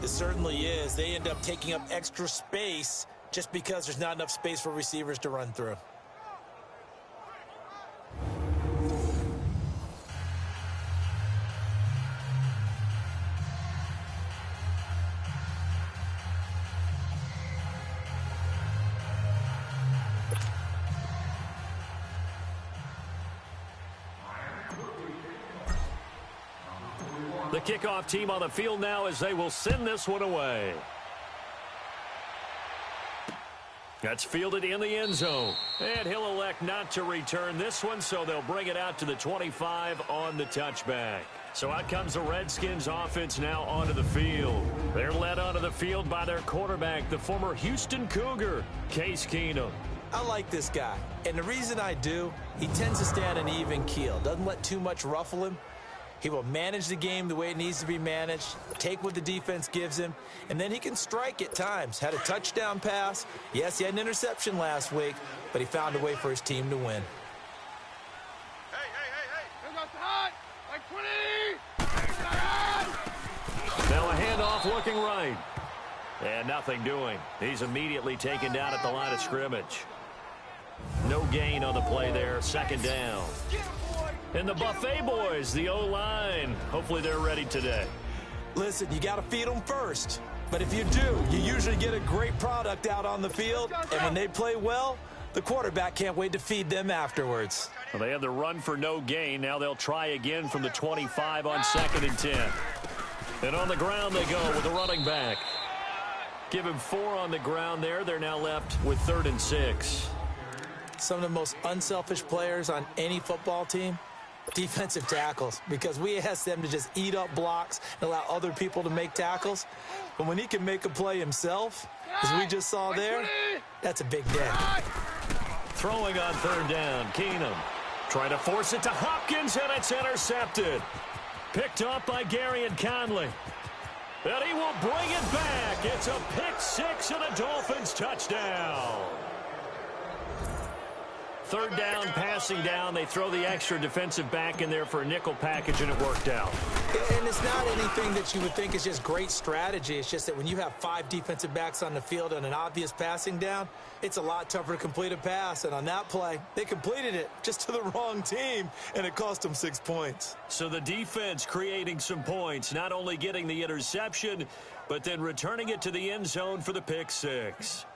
It certainly is. They end up taking up extra space just because there's not enough space for receivers to run through. The kickoff team on the field now as they will send this one away. That's fielded in the end zone. And he'll elect not to return this one, so they'll bring it out to the 25 on the touchback. So out comes the Redskins offense now onto the field. They're led onto the field by their quarterback, the former Houston Cougar, Case Keenum. I like this guy, and the reason I do, he tends to stay on an even keel. Doesn't let too much ruffle him. He will manage the game the way it needs to be managed, take what the defense gives him, and then he can strike at times. Had a touchdown pass. Yes, he had an interception last week, but he found a way for his team to win. Now a handoff looking right. And nothing doing. He's immediately taken down at the line of scrimmage. No gain on the play there. Second down. And the Buffet boys, the O-line. Hopefully they're ready today. Listen, you got to feed them first. But if you do, you usually get a great product out on the field. And when they play well, the quarterback can't wait to feed them afterwards. Well, they had the run for no gain. Now they'll try again from the 25 on 2nd and 10. And on the ground they go with the running back. Give him 4 on the ground there. They're now left with 3rd and 6. Some of the most unselfish players on any football team, defensive tackles, because we ask them to just eat up blocks and allow other people to make tackles. But when he can make a play himself, as we just saw there, that's a big day. Throwing on 3rd down, Keenum. Trying to force it to Hopkins, and it's intercepted. Picked up by Gary and Conley. And he will bring it back. It's a pick 6 and a Dolphins touchdown. 3rd down, passing down. They throw the extra defensive back in there for a nickel package, and it worked out. And it's not anything that you would think is just great strategy. It's just that when you have 5 defensive backs on the field and an obvious passing down, it's a lot tougher to complete a pass. And on that play, they completed it just to the wrong team, and it cost them 6 points. So the defense creating some points, not only getting the interception, but then returning it to the end zone for the pick 6.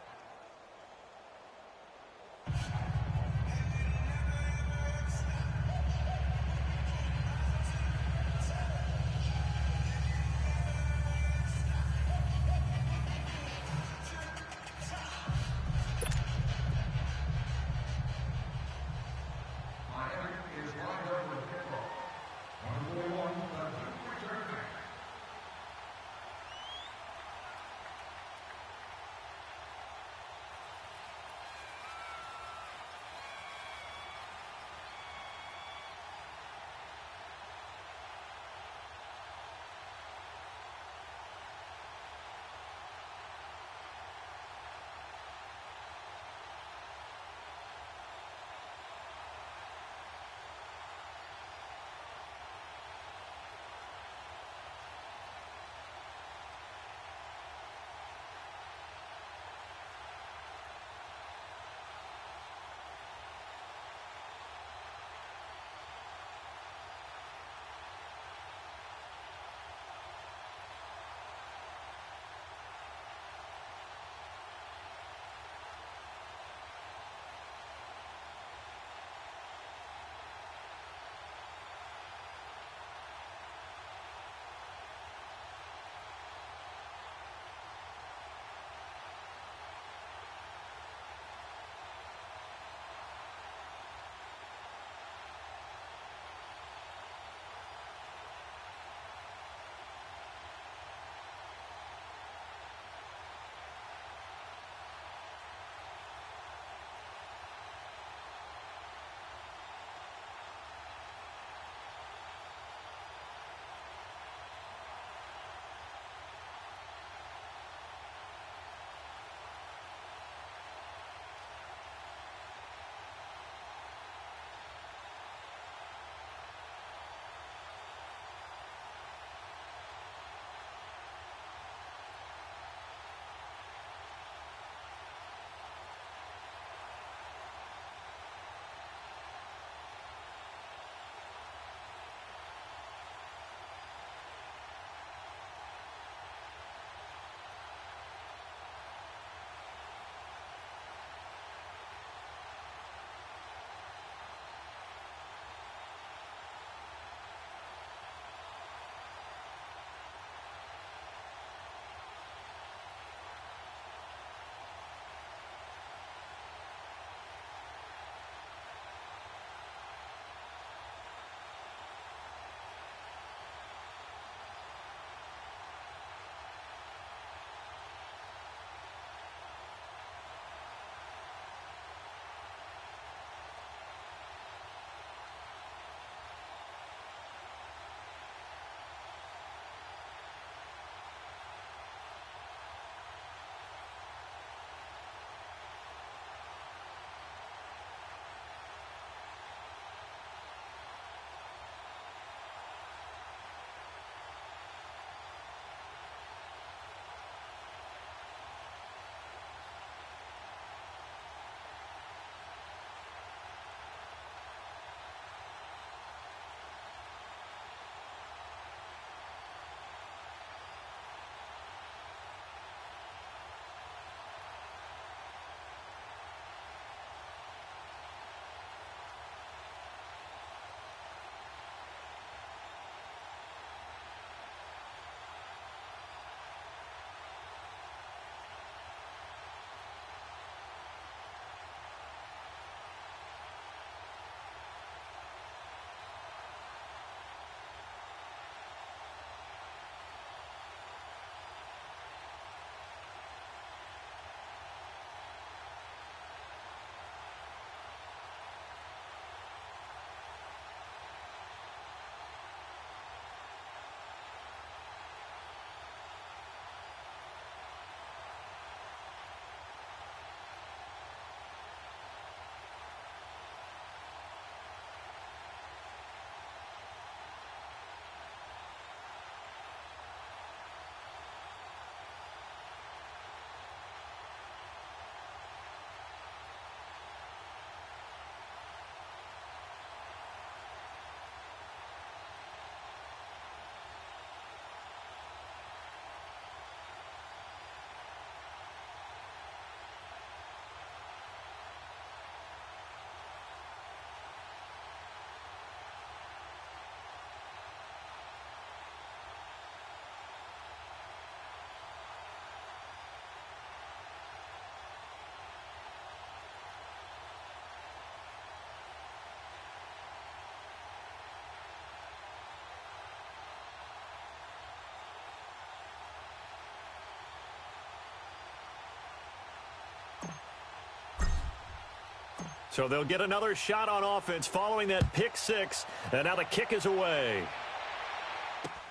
So they'll get another shot on offense following that pick six. And now the kick is away.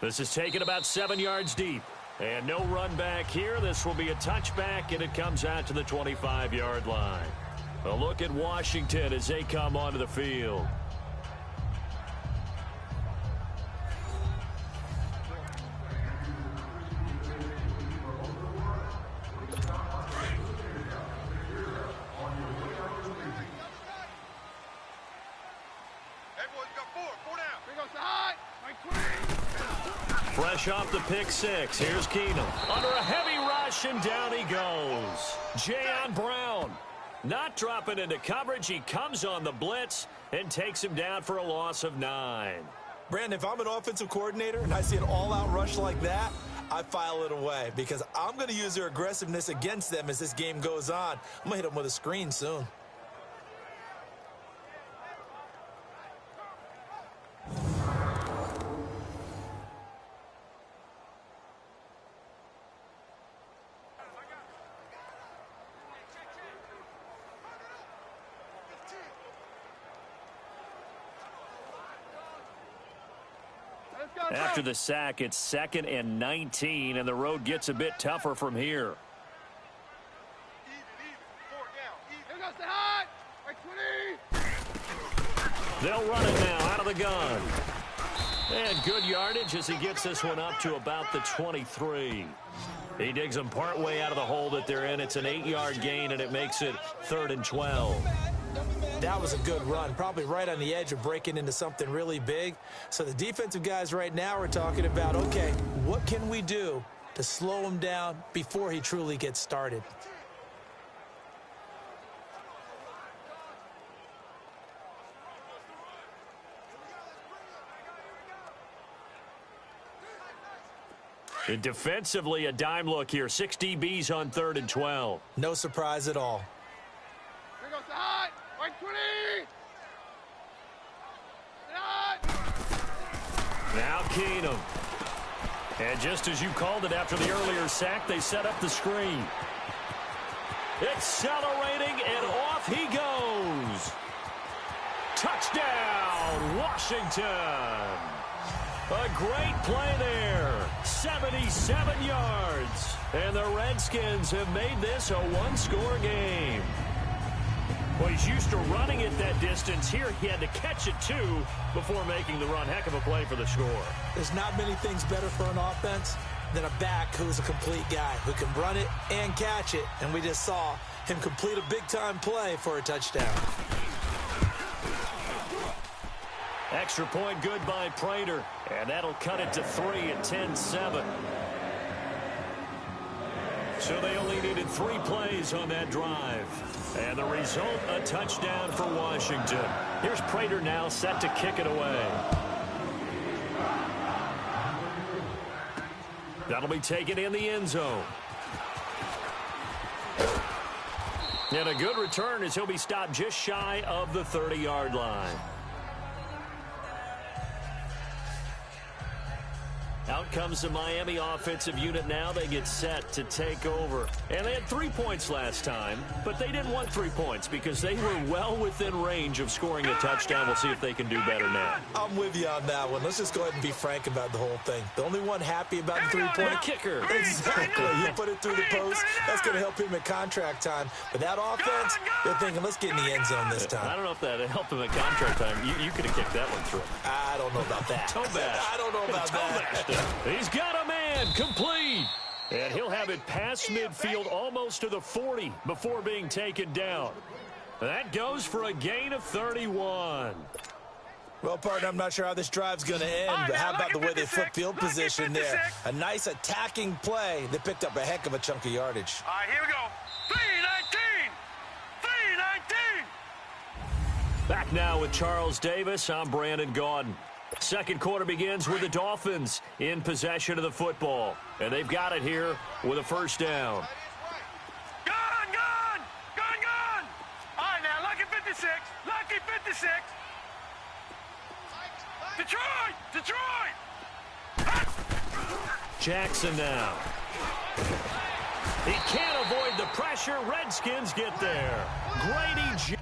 This is taken about 7 yards deep. And no run back here. This will be a touchback, and it comes out to the 25-yard line. A look at Washington as they come onto the field. Fresh off the pick six. Here's Keenum. Under a heavy rush, and down he goes. Jayon Brown not dropping into coverage. He comes on the blitz and takes him down for a loss of 9. Brandon, if I'm an offensive coordinator and I see an all-out rush like that, I file it away because I'm going to use their aggressiveness against them as this game goes on. I'm going to hit them with a screen soon. After the sack, it's 2nd and 19, and the road gets a bit tougher from here. They'll run it now out of the gun. And good yardage as he gets this one up to about the 23. He digs them partway out of the hole that they're in. It's an 8-yard gain, and it makes it 3rd and 12. That was a good run, probably right on the edge of breaking into something really big. So the defensive guys right now are talking about, okay, what can we do to slow him down before he truly gets started? And defensively, a dime look here. 6 DBs on 3rd and 12. No surprise at all. Now Keenum. And just as you called it after the earlier sack, they set up the screen. Accelerating, and off he goes. Touchdown, Washington. A great play there. 77 yards. And the Redskins have made this a one-score game. Well, he's used to running it that distance. Here he had to catch it, too, before making the run. Heck of a play for the score. There's not many things better for an offense than a back who's a complete guy who can run it and catch it. And we just saw him complete a big-time play for a touchdown. Extra point good by Prater. And that'll cut it to 3 at 10-7. So they only needed 3 plays on that drive. And the result, a touchdown for Washington. Here's Prater now set to kick it away. That'll be taken in the end zone. And a good return as he'll be stopped just shy of the 30-yard line. Out comes the Miami offensive unit now. They get set to take over. And they had 3 points last time, but they didn't want 3 points because they were well within range of scoring a touchdown. We'll see if they can do better now. I'm with you on that one. Let's just go ahead and be frank about the whole thing. The only one happy about the 3-point kicker. Exactly. He put it through the post. That's going to help him at contract time. But that offense, they're thinking, let's get in the end zone this time. I don't know if that helped him at contract time. You could have kicked that one through. I don't know about that. I don't know about that. He's got a man complete. And he'll have it past midfield almost to the 40 before being taken down. That goes for a gain of 31. Well, partner, I'm not sure how this drive's going to end, but how about the way they flip field position there? A nice attacking play that picked up a heck of a chunk of yardage. All right, here we go. 319. 319. Back now with Charles Davis. I'm Brandon Gaudin. Second quarter begins with the Dolphins in possession of the football. And they've got it here with a first down. Gun! All right, now, lucky 56. Lucky 56. Detroit! Jackson now. He can't avoid the pressure. Redskins get there. Grady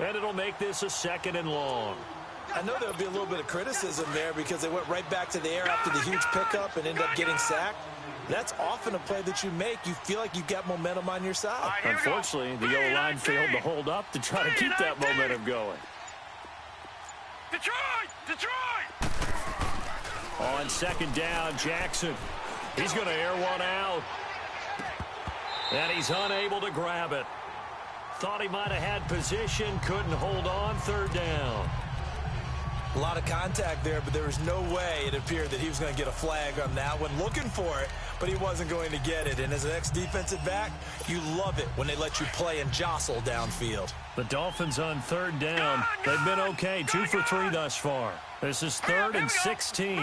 And it'll make this a 2nd and long. I know there'll be a little bit of criticism there because they went right back to the air after the huge pickup and ended up getting sacked. That's often a play that you make. You feel like you've got momentum on your side. Unfortunately, the O-line failed to hold up to try to keep that momentum going. Detroit! Detroit! On 2nd down, Jackson. He's going to air one out. And he's unable to grab it. Thought he might have had position, couldn't hold on. 3rd down. A lot of contact there, but there was no way it appeared that he was going to get a flag on that one. Looking for it, but he wasn't going to get it. And as an ex-defensive back, you love it when they let you play and jostle downfield. The Dolphins on 3rd down. They've been okay. 2 for 3 thus far. This is 3rd and 16.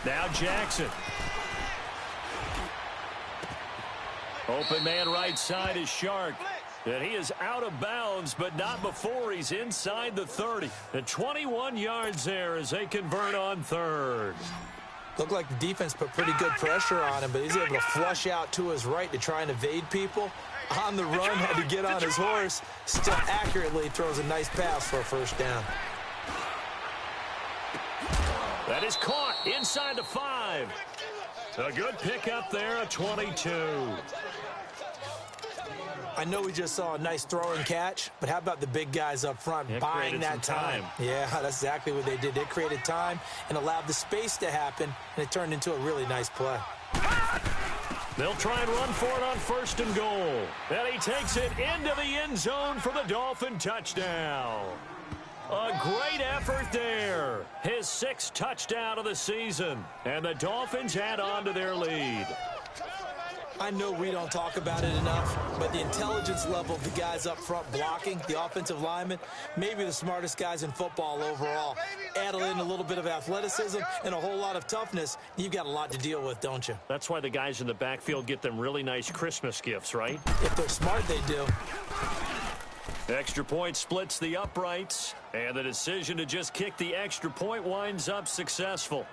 Now Jackson. Open man right side is Shark. And he is out of bounds, but not before he's inside the 30. And 21 yards there as they convert on 3rd. Looked like the defense put pretty good pressure on him, but he's able to flush out to his right to try and evade people. On the run, had to get on his horse. Still accurately throws a nice pass for a 1st down. That is caught inside the 5. A good pickup there, a 22. I know we just saw a nice throw and catch, but how about the big guys up front buying that time? Yeah, that's exactly what they did. They created time and allowed the space to happen, and it turned into a really nice play. They'll try and run for it on 1st and goal. And he takes it into the end zone for the Dolphin touchdown. A great effort there. His 6th touchdown of the season. And the Dolphins add on to their lead. I know we don't talk about it enough, but the intelligence level of the guys up front blocking, the offensive linemen, maybe the smartest guys in football overall. Add in a little bit of athleticism and a whole lot of toughness, you've got a lot to deal with, don't you? That's why the guys in the backfield get them really nice Christmas gifts, right? If they're smart, they do. Extra point splits the uprights, and the decision to just kick the extra point winds up successful.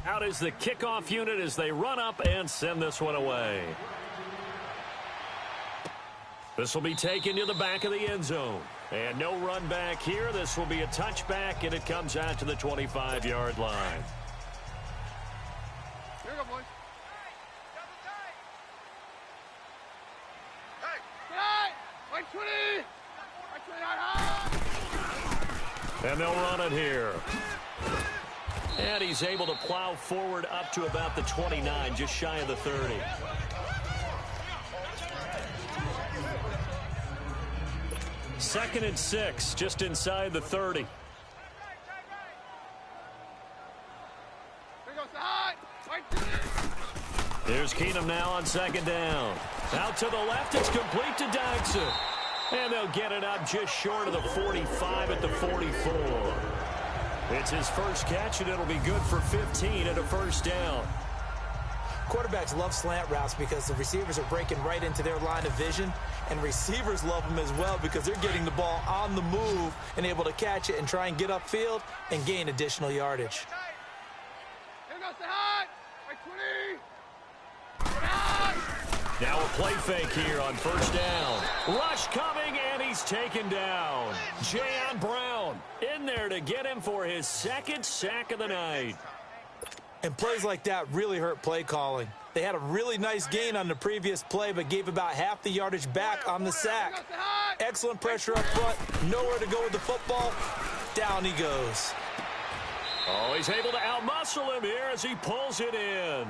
Out is the kickoff unit as they run up and send this one away. This will be taken to the back of the end zone. And no run back here. This will be a touchback, and it comes out to the 25-yard line. Here we go, boys. Hey, tonight! 120! 120! And they'll run it here. And he's able to plow forward up to about the 29, just shy of the 30. Second and 6, just inside the 30. Here's Keenum now on 2nd down. Out to the left, it's complete to Dodson. And they'll get it up just short of the 45 at the 44. It's his first catch, and it'll be good for 15 and a 1st down. Quarterbacks love slant routes because the receivers are breaking right into their line of vision, and receivers love them as well because they're getting the ball on the move and able to catch it and try and get upfield and gain additional yardage. Now a play fake here on 1st down. Rush coming, and he's taken down. Jayon Brown in there to get him for his 2nd sack of the night. And plays like that really hurt play calling. They had a really nice gain on the previous play, but gave about half the yardage back on the sack. Excellent pressure up front. Nowhere to go with the football. Down he goes. Oh, he's able to outmuscle him here as he pulls it in.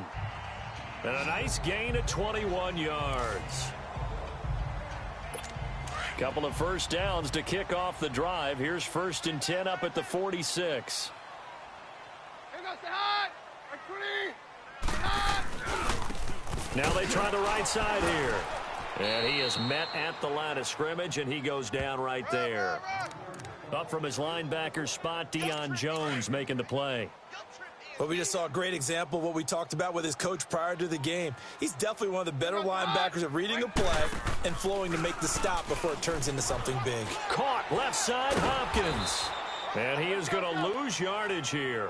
And a nice gain of 21 yards. Couple of 1st downs to kick off the drive. Here's 1st and 10 up at the 46. Now they try the right side here. And he is met at the line of scrimmage, and he goes down right there. Up from his linebacker spot, Deion Jones making the play. But we just saw a great example of what we talked about with his coach prior to the game. He's definitely one of the better linebackers at reading a play and flowing to make the stop before it turns into something big. Caught left side, Hopkins. And he is going to lose yardage here.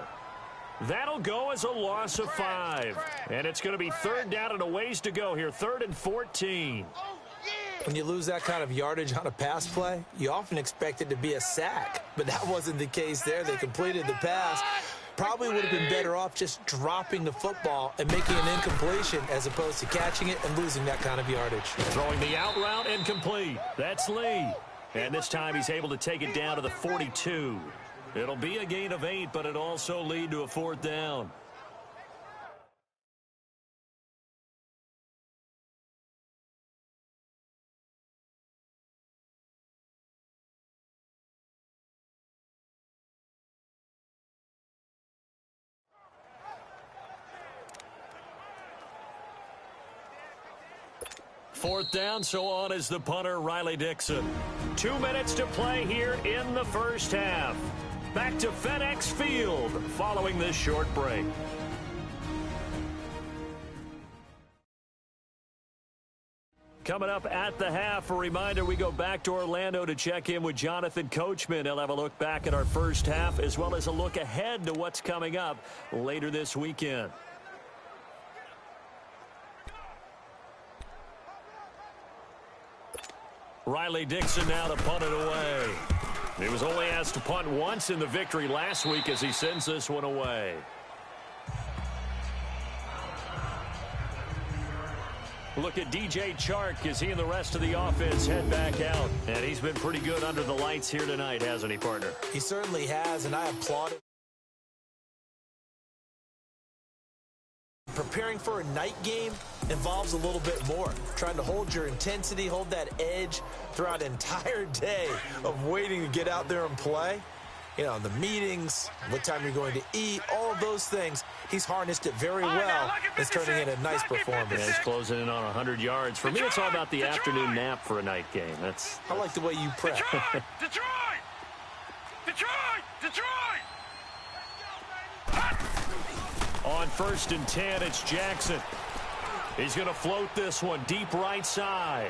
That'll go as a loss of 5. And it's going to be third down and a ways to go here. 3rd and 14. When you lose that kind of yardage on a pass play, you often expect it to be a sack. But that wasn't the case there. They completed the pass. Probably would have been better off just dropping the football and making an incompletion as opposed to catching it and losing that kind of yardage. Throwing the out route incomplete. That's Lee. And this time he's able to take it down to the 42. It'll be a gain of 8, but it'll also lead to a 4th down. Fourth down, so on is the punter, Riley Dixon. 2 minutes to play here in the first half. Back to FedEx Field following this short break. Coming up at the half, a reminder, we go back to Orlando to check in with Jonathan Coachman. He'll have a look back at our first half as well as a look ahead to what's coming up later this weekend. Riley Dixon now to punt it away. He was only asked to punt once in the victory last week as he sends this one away. Look at DJ Chark as he and the rest of the offense head back out. And he's been pretty good under the lights here tonight, hasn't he, partner? He certainly has, and I applaud him. Preparing for a night game involves a little bit more. Trying to hold your intensity, hold that edge throughout an entire day of waiting to get out there and play. You know, the meetings, what time you're going to eat, all of those things. He's harnessed it very well. It's turning in a nice performance. Yeah, he's closing in on 100 yards. For me, it's all about the afternoon nap for a night game. I like the way you prep. Detroit! Detroit! Detroit! On 1st and 10, it's Jackson. He's going to float this one deep right side.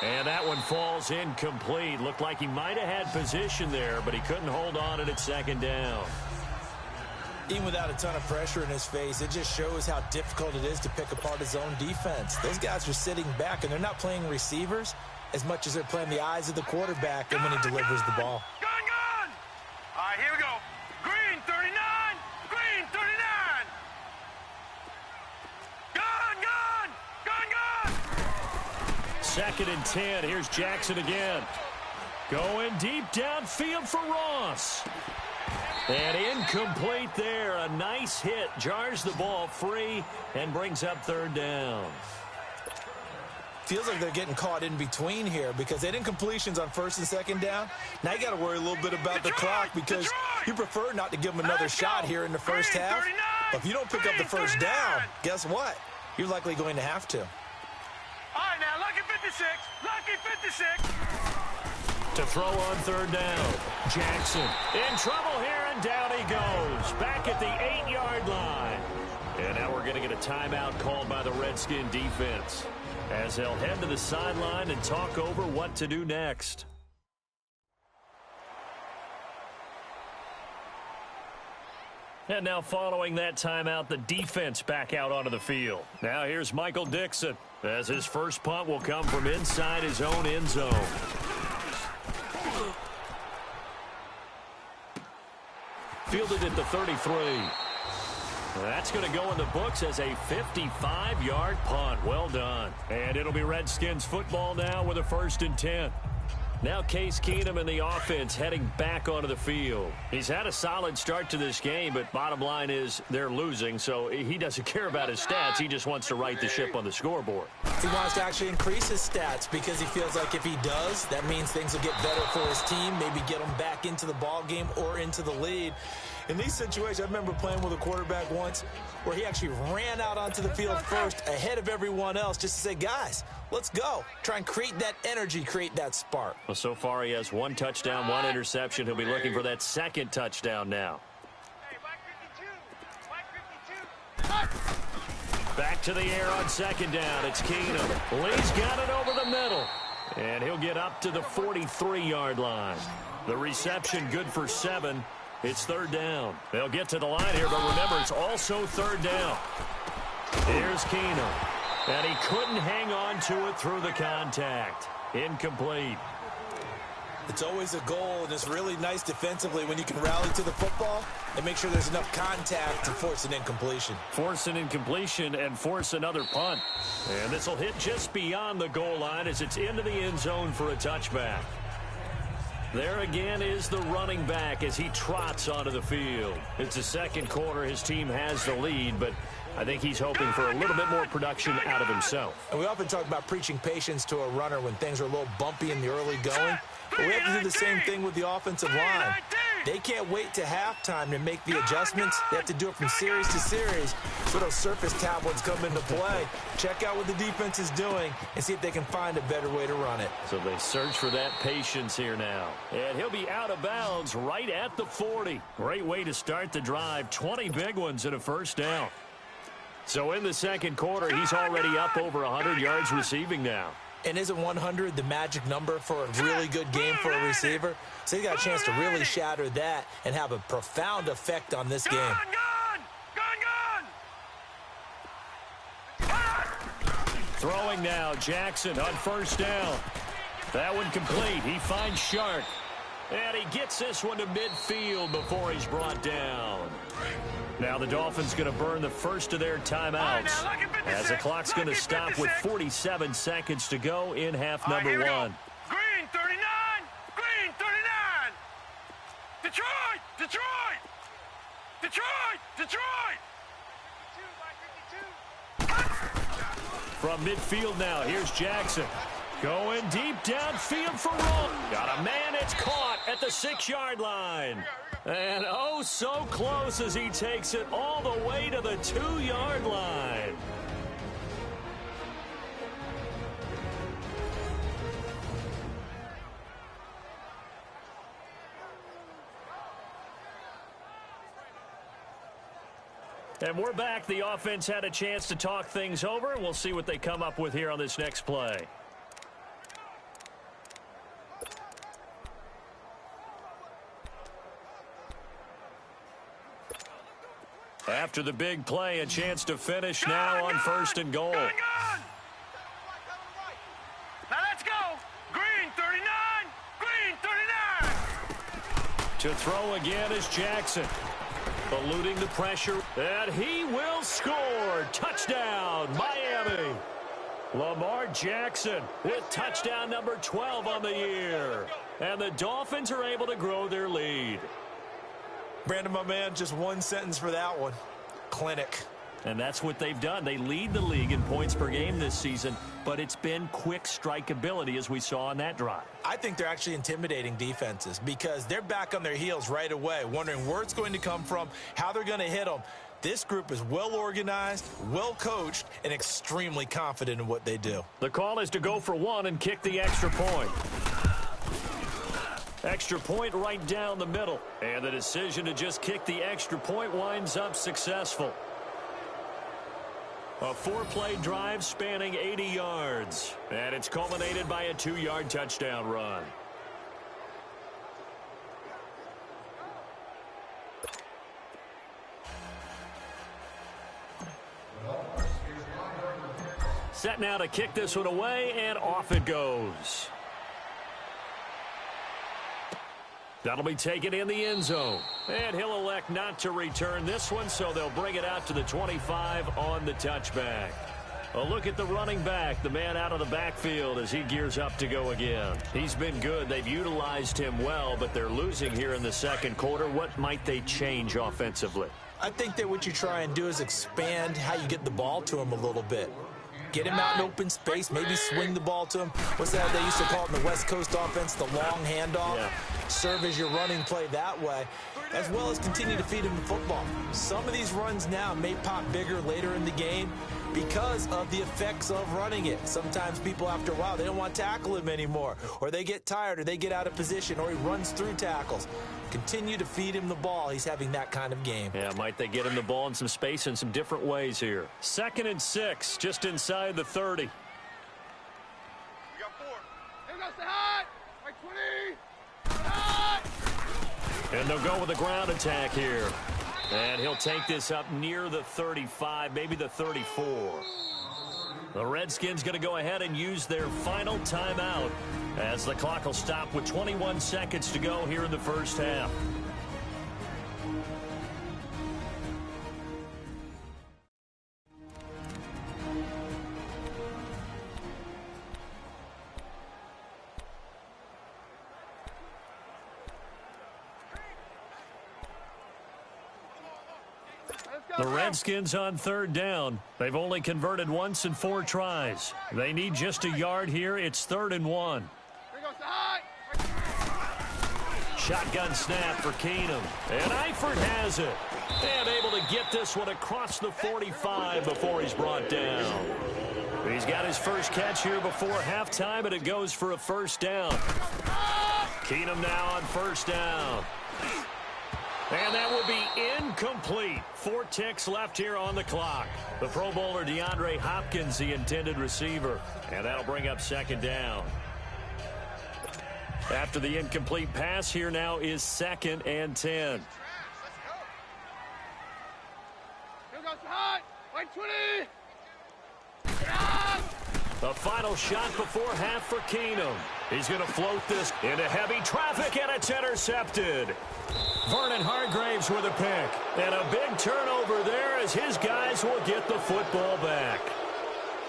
And that one falls incomplete. Looked like he might have had position there, but he couldn't hold on at 2nd down. Even without a ton of pressure in his face, it just shows how difficult it is to pick apart his own defense. Those guys are sitting back, and they're not playing receivers as much as they're playing the eyes of the quarterback and when he delivers the ball. Gone! All right, here we go. Green, 39. Green, 39. Gone! 2nd and 10. Here's Jackson again. Going deep downfield for Ross. And incomplete there. A nice hit. Jars the ball free and brings up 3rd down. Feels like they're getting caught in between here because they did incompletions on 1st and 2nd down. Now you got to worry a little bit about the clock because you prefer not to give them another shot here in the first half. But if you don't pick up the first down, guess what? You're likely going to have to. All right, now, lucky 56. Lucky 56. To throw on 3rd down. Jackson in trouble here, and down he goes. Back at the 8-yard line. And now we're going to get a timeout called by the Redskin defense as they'll head to the sideline and talk over what to do next. And now following that timeout, the defense back out onto the field. Now here's Michael Dixon as his first punt will come from inside his own end zone. Fielded at the 33. That's going to go in the books as a 55-yard punt. Well done. And it'll be Redskins football now with a 1st and 10. Now Case Keenum and the offense heading back onto the field. He's had a solid start to this game, but bottom line is they're losing, so he doesn't care about his stats. He just wants to right the ship on the scoreboard. He wants to actually increase his stats because he feels like if he does, that means things will get better for his team, maybe get him back into the ball game or into the lead. In these situations, I remember playing with a quarterback once where he actually ran out onto the field first ahead of everyone else just to say, guys, let's go. Try and create that energy, create that spark. Well, so far he has 1 touchdown, 1 interception. He'll be looking for that 2nd touchdown now. Back to the air on 2nd down. It's Keenum. Lee's got it over the middle. And he'll get up to the 43-yard line. The reception good for 7. It's third down. They'll get to the line here, but remember, it's also third down. Here's Keenum. And he couldn't hang on to it through the contact. Incomplete. It's always a goal, and it's really nice defensively when you can rally to the football and make sure there's enough contact to force an incompletion. Force an incompletion and force another punt. And this will hit just beyond the goal line as it's into the end zone for a touchback. There again is the running back as he trots onto the field. It's the second quarter. His team has the lead, but I think he's hoping for a little bit more production out of himself. And we often talk about preaching patience to a runner when things are a little bumpy in the early going. But we have to do the same thing with the offensive line. They can't wait to halftime to make the adjustments. They have to do it from series to series. So those surface tablets come into play. Check out what the defense is doing and see if they can find a better way to run it. So they search for that patience here now. And he'll be out of bounds right at the 40. Great way to start the drive. 20 big ones and a first down. So in the second quarter, he's already up over 100 yards receiving now. And isn't 100 the magic number for a really good game for a receiver? So he got a chance to really shatter that and have a profound effect on this game. Throwing now, Jackson on first down. That one complete. He finds Shark. And he gets this one to midfield before he's brought down. Now the Dolphins going to burn the first of their timeouts as the clock's going to stop with 47 seconds to go in half number one. Green 39! Green 39! Detroit! Detroit! Detroit! Detroit! From midfield now, here's Jackson. Going deep downfield for Rowe. Got a man, it's caught at the 6-yard line. And oh, so close as he takes it all the way to the 2-yard line. And we're back. The offense had a chance to talk things over. We'll see what they come up with here on this next play. After the big play, a chance to finish now on first and goal. Now let's go. Green 39. Green 39. To throw again is Jackson. Eluding the pressure. And he will score. Touchdown, Miami. Lamar Jackson with touchdown number 12 on the year. And the Dolphins are able to grow their lead. Brandon, my man, just one sentence for that one. Clinic. And that's what they've done. They lead the league in points per game this season, but it's been quick strikeability as we saw on that drive. I think they're actually intimidating defenses because they're back on their heels right away, wondering where it's going to come from, how they're going to hit them. This group is well organized, well coached, and extremely confident in what they do. The call is to go for one and kick the extra point. Extra point right down the middle. And the decision to just kick the extra point winds up successful. A 4-play drive spanning 80 yards. And it's culminated by a 2-yard touchdown run. Set now to kick this one away, and off it goes. That'll be taken in the end zone. And he'll elect not to return this one, so they'll bring it out to the 25 on the touchback. A look at the running back, the man out of the backfield as he gears up to go again. He's been good. They've utilized him well, but they're losing here in the second quarter. What might they change offensively? I think that what you try and do is expand how you get the ball to him a little bit. Get him out in open space, maybe swing the ball to him. What's that they used to call it in the West Coast offense, the long handoff? Yeah. Serve as your running play that way, as well as continue to feed him the football. Some of these runs now may pop bigger later in the game because of the effects of running it. Sometimes people, after a while, they don't want to tackle him anymore, or they get tired, or they get out of position, or he runs through tackles. Continue to feed him the ball. He's having that kind of game. Yeah, might they get him the ball in some space in some different ways here. 2nd and 6, just inside the 30. And they'll go with a ground attack here. And he'll take this up near the 35, maybe the 34. The Redskins going to go ahead and use their final timeout as the clock will stop with 21 seconds to go here in the first half. The Redskins on third down. They've only converted once in 4 tries. They need just a yard here. It's 3rd and 1. Shotgun snap for Keenum. And Eifert has it. And able to get this one across the 45 before he's brought down. He's got his first catch here before halftime, and it goes for a first down. Keenum now on first down. And that will be incomplete. 4 ticks left here on the clock. The Pro Bowler DeAndre Hopkins, the intended receiver. And that'll bring up 2nd down. After the incomplete pass, here now is 2nd and 10. The final shot before half for Keenum. He's going to float this into heavy traffic, and it's intercepted. Vernon Hargreaves with a pick. And a big turnover there as his guys will get the football back.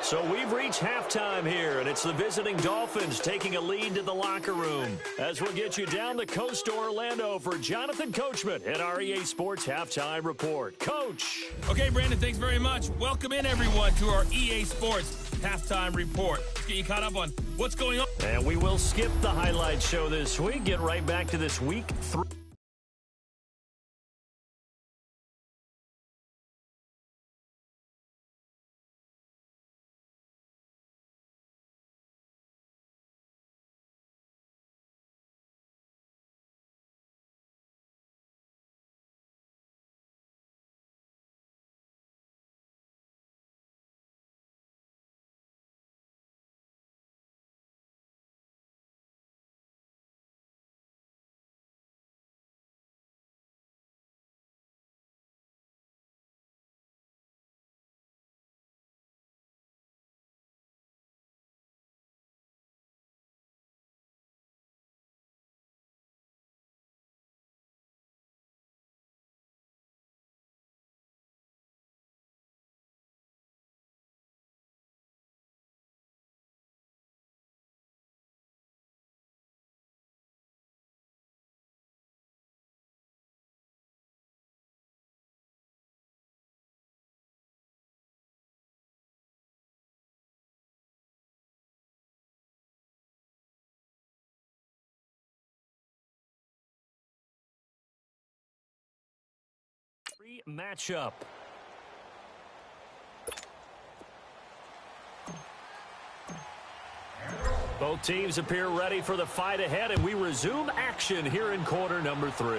So we've reached halftime here, and it's the visiting Dolphins taking a lead to the locker room. As we'll get you down the coast to Orlando for Jonathan Coachman at our EA Sports Halftime Report. Coach. Okay, Brandon, thanks very much. Welcome in, everyone, to our EA Sports Halftime Report. Let's get you caught up on what's going on. And we will skip the highlight show this week. Get right back to this week 3. Matchup. Both teams appear ready for the fight ahead, and we resume action here in quarter number 3.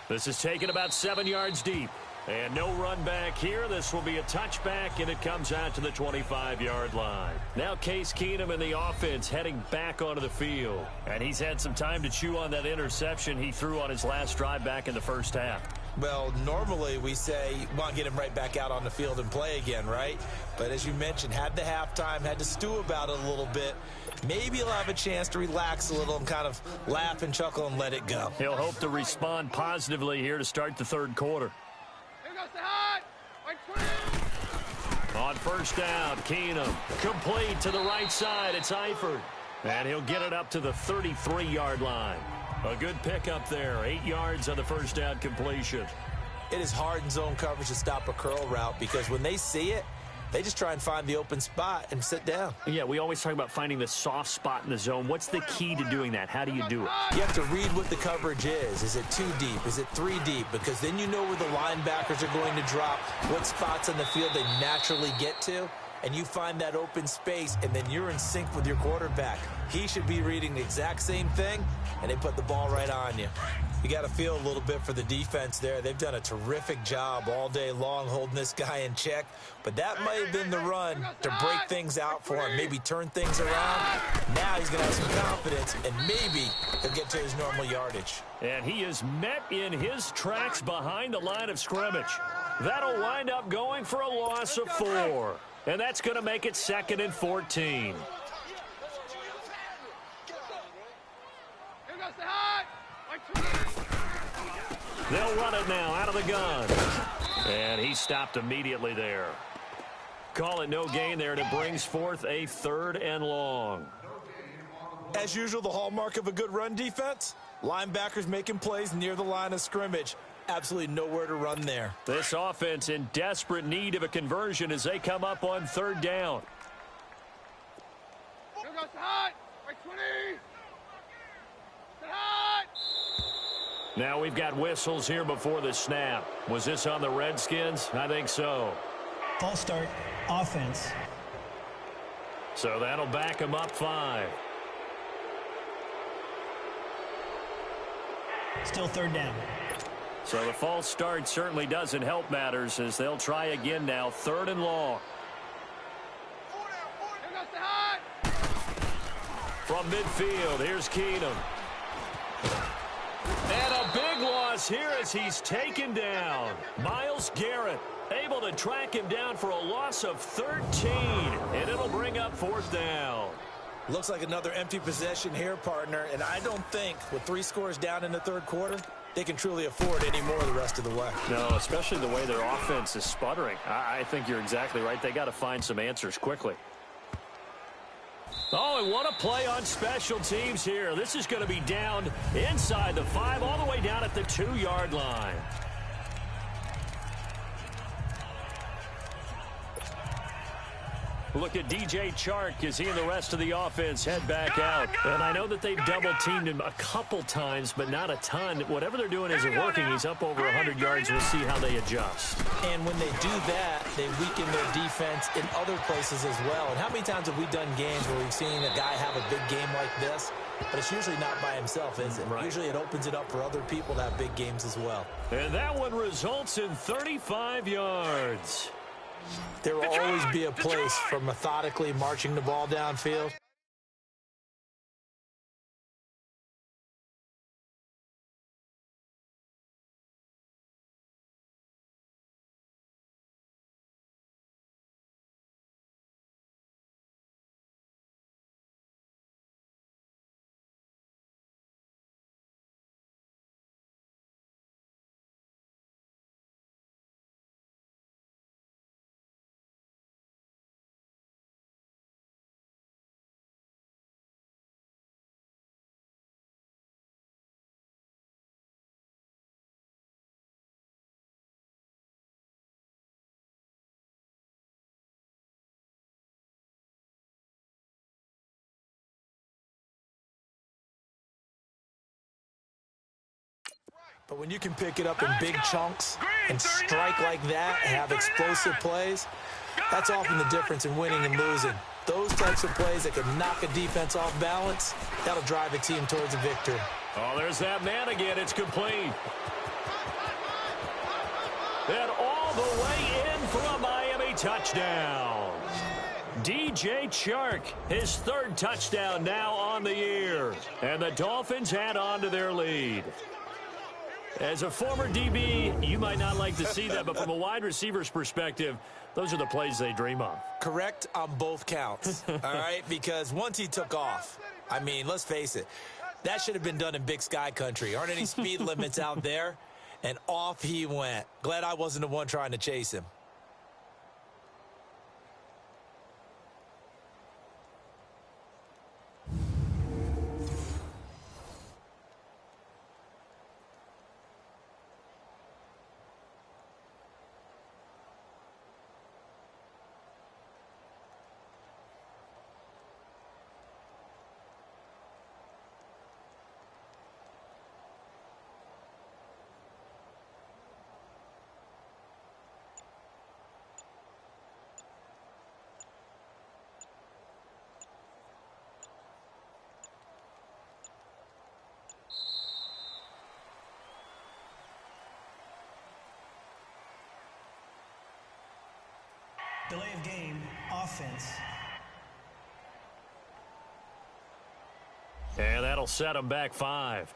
This is taken about 7 yards deep. And no run back here. This will be a touchback, and it comes out to the 25-yard line. Now Case Keenum and the offense heading back onto the field. And he's had some time to chew on that interception he threw on his last drive back in the first half. Well, normally we say, want to get him right back out on the field and play again, right? But as you mentioned, had the halftime, had to stew about it a little bit. Maybe he'll have a chance to relax a little and kind of laugh and chuckle and let it go. He'll hope to respond positively here to start the third quarter. On first down, Keenum complete to the right side. It's Eifert. And he'll get it up to the 33-yard line. A good pickup there. 8 yards on the first down completion. It is hard in zone coverage to stop a curl route because when they see it, they just try and find the open spot and sit down. Yeah, we always talk about finding the soft spot in the zone. What's the key to doing that? How do you do it? You have to read what the coverage is. Is it 2 deep? Is it 3 deep? Because then you know where the linebackers are going to drop, what spots in the field they naturally get to. and you find that open space, and then you're in sync with your quarterback. He should be reading the exact same thing, and they put the ball right on you. You got to feel a little bit for the defense there. They've done a terrific job all day long holding this guy in check, but that might have been the run to break things out for him, maybe turn things around. Now he's going to have some confidence, and maybe he'll get to his normal yardage. And he is met in his tracks behind the line of scrimmage. That'll wind up going for a loss of 4, and that's going to make it 2nd and 14. They'll run it now out of the gun. And he stopped immediately there. Call it no gain there, and it brings forth a 3rd and long. As usual, the hallmark of a good run defense, linebackers making plays near the line of scrimmage. Absolutely nowhere to run there. This offense in desperate need of a conversion as they come up on 3rd down. Now we've got whistles here before the snap. Was this on the Redskins? I think so. False start, offense. So that'll back them up 5. Still 3rd down. So the false start certainly doesn't help matters as they'll try again now. 3rd and long. From midfield, here's Keenum. And a big loss here as he's taken down. Myles Garrett able to track him down for a loss of 13. And it'll bring up 4th down. Looks like another empty possession here, partner. And I don't think with 3 scores down in the 3rd quarter, they can truly afford any more the rest of the way. No, especially the way their offense is sputtering. I think you're exactly right. They got to find some answers quickly. Oh, and what a play on special teams here. This is going to be down inside the 5, all the way down at the 2-yard line. Look at DJ Chark as he and the rest of the offense head back out. And I know that they've double-teamed him a couple times, but not a ton. Whatever they're doing isn't working. He's up over 100 yards. We'll see how they adjust. And when they do that, they weaken their defense in other places as well. And how many times have we done games where we've seen a guy have a big game like this? But it's usually not by himself, is it? Right. Usually it opens it up for other people to have big games as well. And that one results in 35 yards. There will always be a place for methodically marching the ball downfield. But when you can pick it up in big chunks and strike like that and have explosive plays, that's often the difference in winning and losing. Those types of plays that can knock a defense off balance, that'll drive a team towards a victory. Oh, there's that man again. It's complete. And all the way in for a Miami touchdown. DJ Chark, his 3rd touchdown now on the year. And the Dolphins add on to their lead. As a former DB, you might not like to see that, but from a wide receiver's perspective, those are the plays they dream of. Correct on both counts, all right? Because once he took off, I mean, let's face it, that should have been done in Big Sky country. Aren't any speed limits out there? And off he went. Glad I wasn't the one trying to chase him. Delay of game, offense. And that'll set him back 5.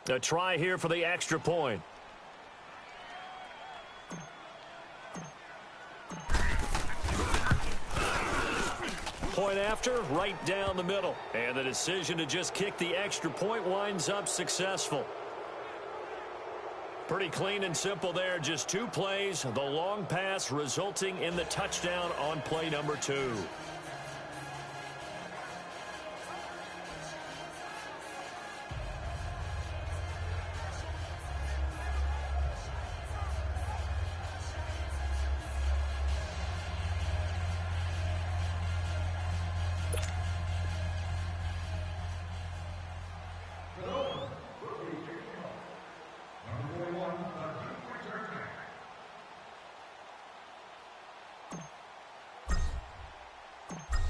A try here for the extra point. Point after, right down the middle. And the decision to just kick the extra point winds up successful. Pretty clean and simple there. Just 2 plays. The long pass resulting in the touchdown on play number 2.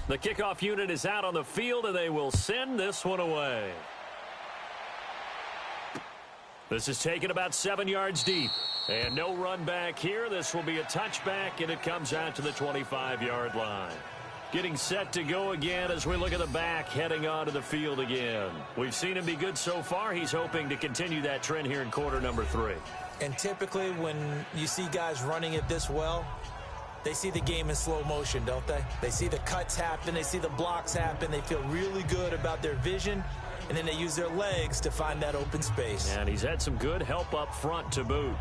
The kickoff unit is out on the field, and they will send this one away. This is taken about 7 yards deep. And no run back here. This will be a touchback, and it comes out to the 25-yard line. Getting set to go again as we look at the back heading onto the field again. We've seen him be good so far. He's hoping to continue that trend here in quarter number 3. And typically when you see guys running it this well, they see the game in slow motion, don't they? They see the cuts happen. They see the blocks happen. They feel really good about their vision, and then they use their legs to find that open space. And he's had some good help up front to boot.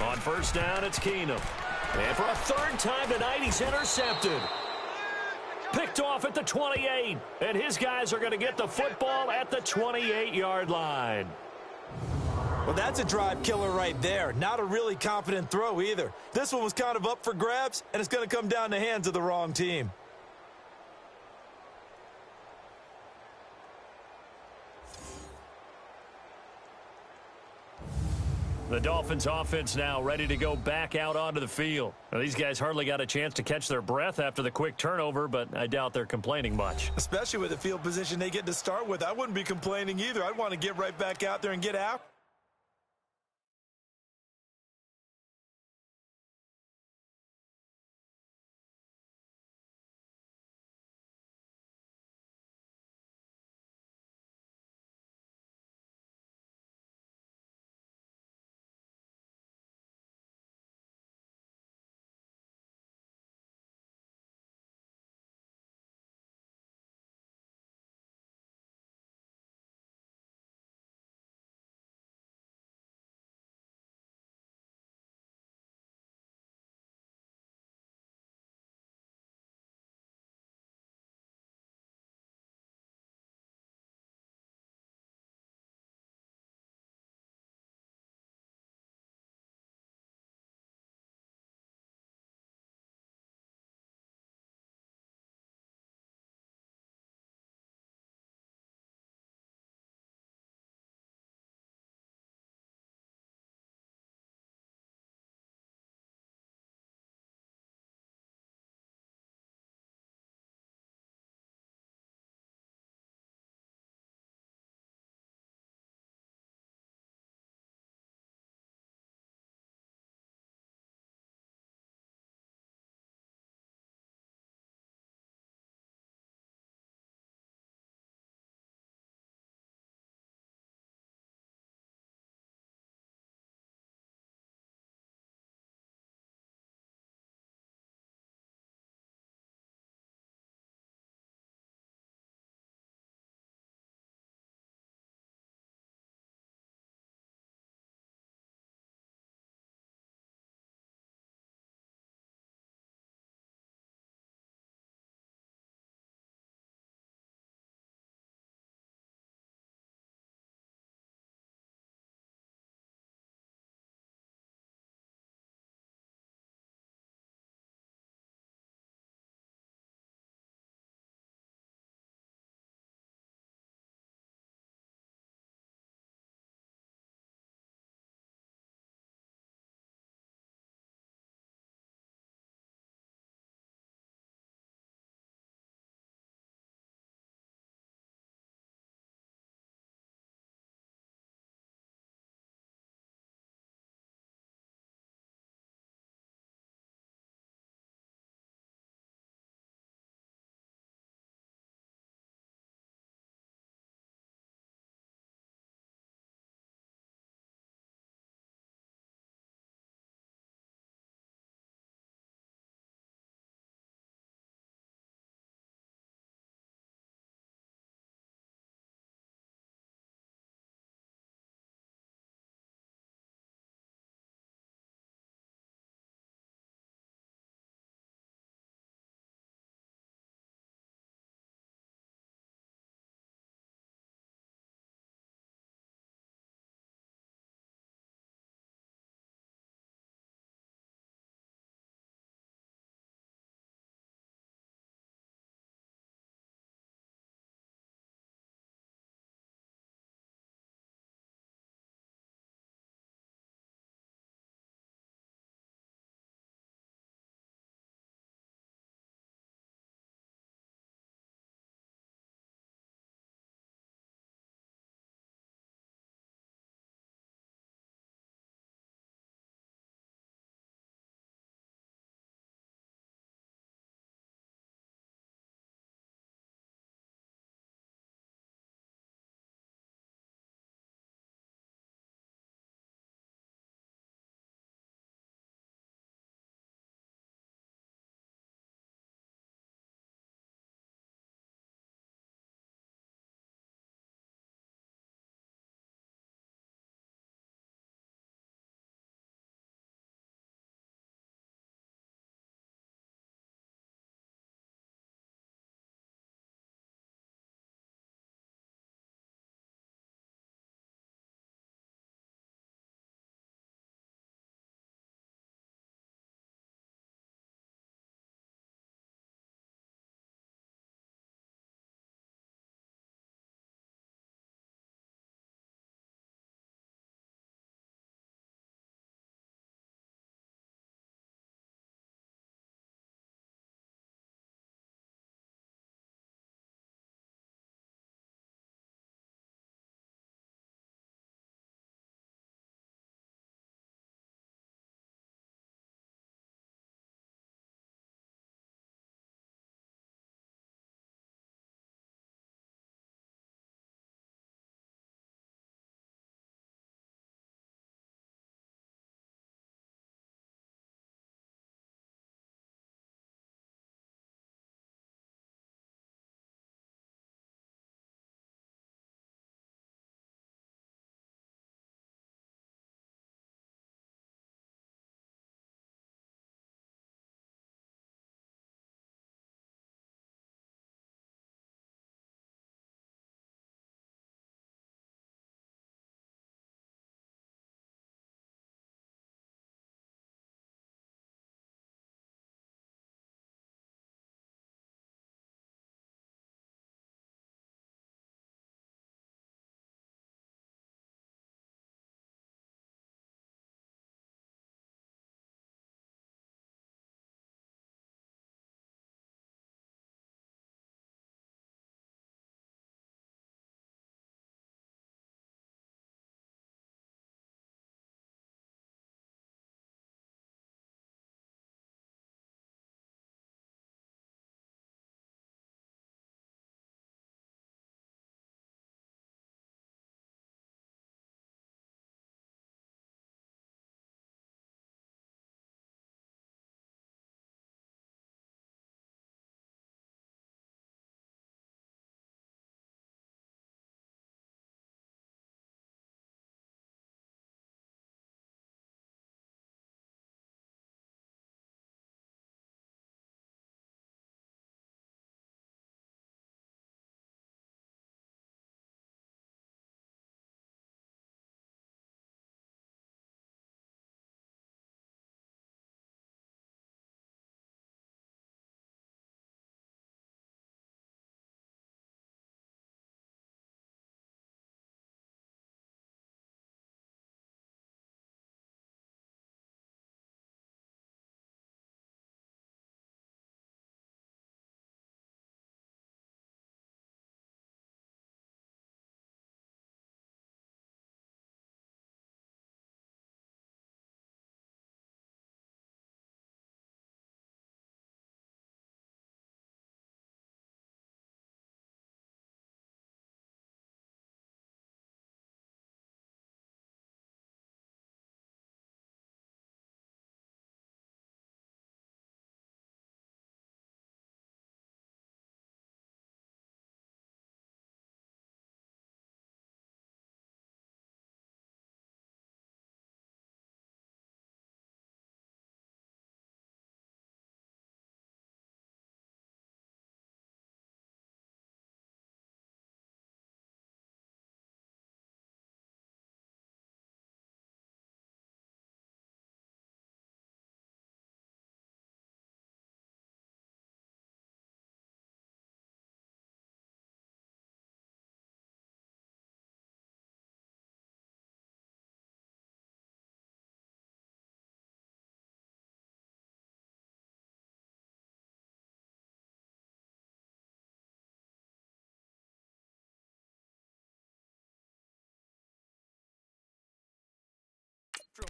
On first down, it's Keenum. And for a 3rd time tonight, he's intercepted. Picked off at the 28. And his guys are going to get the football at the 28-yard line. Well, that's a drive killer right there. Not a really confident throw either. This one was kind of up for grabs, and it's going to come down the hands of the wrong team. The Dolphins offense now ready to go back out onto the field. Now, these guys hardly got a chance to catch their breath after the quick turnover, but I doubt they're complaining much. Especially with the field position they get to start with. I wouldn't be complaining either. I'd want to get right back out there and get out.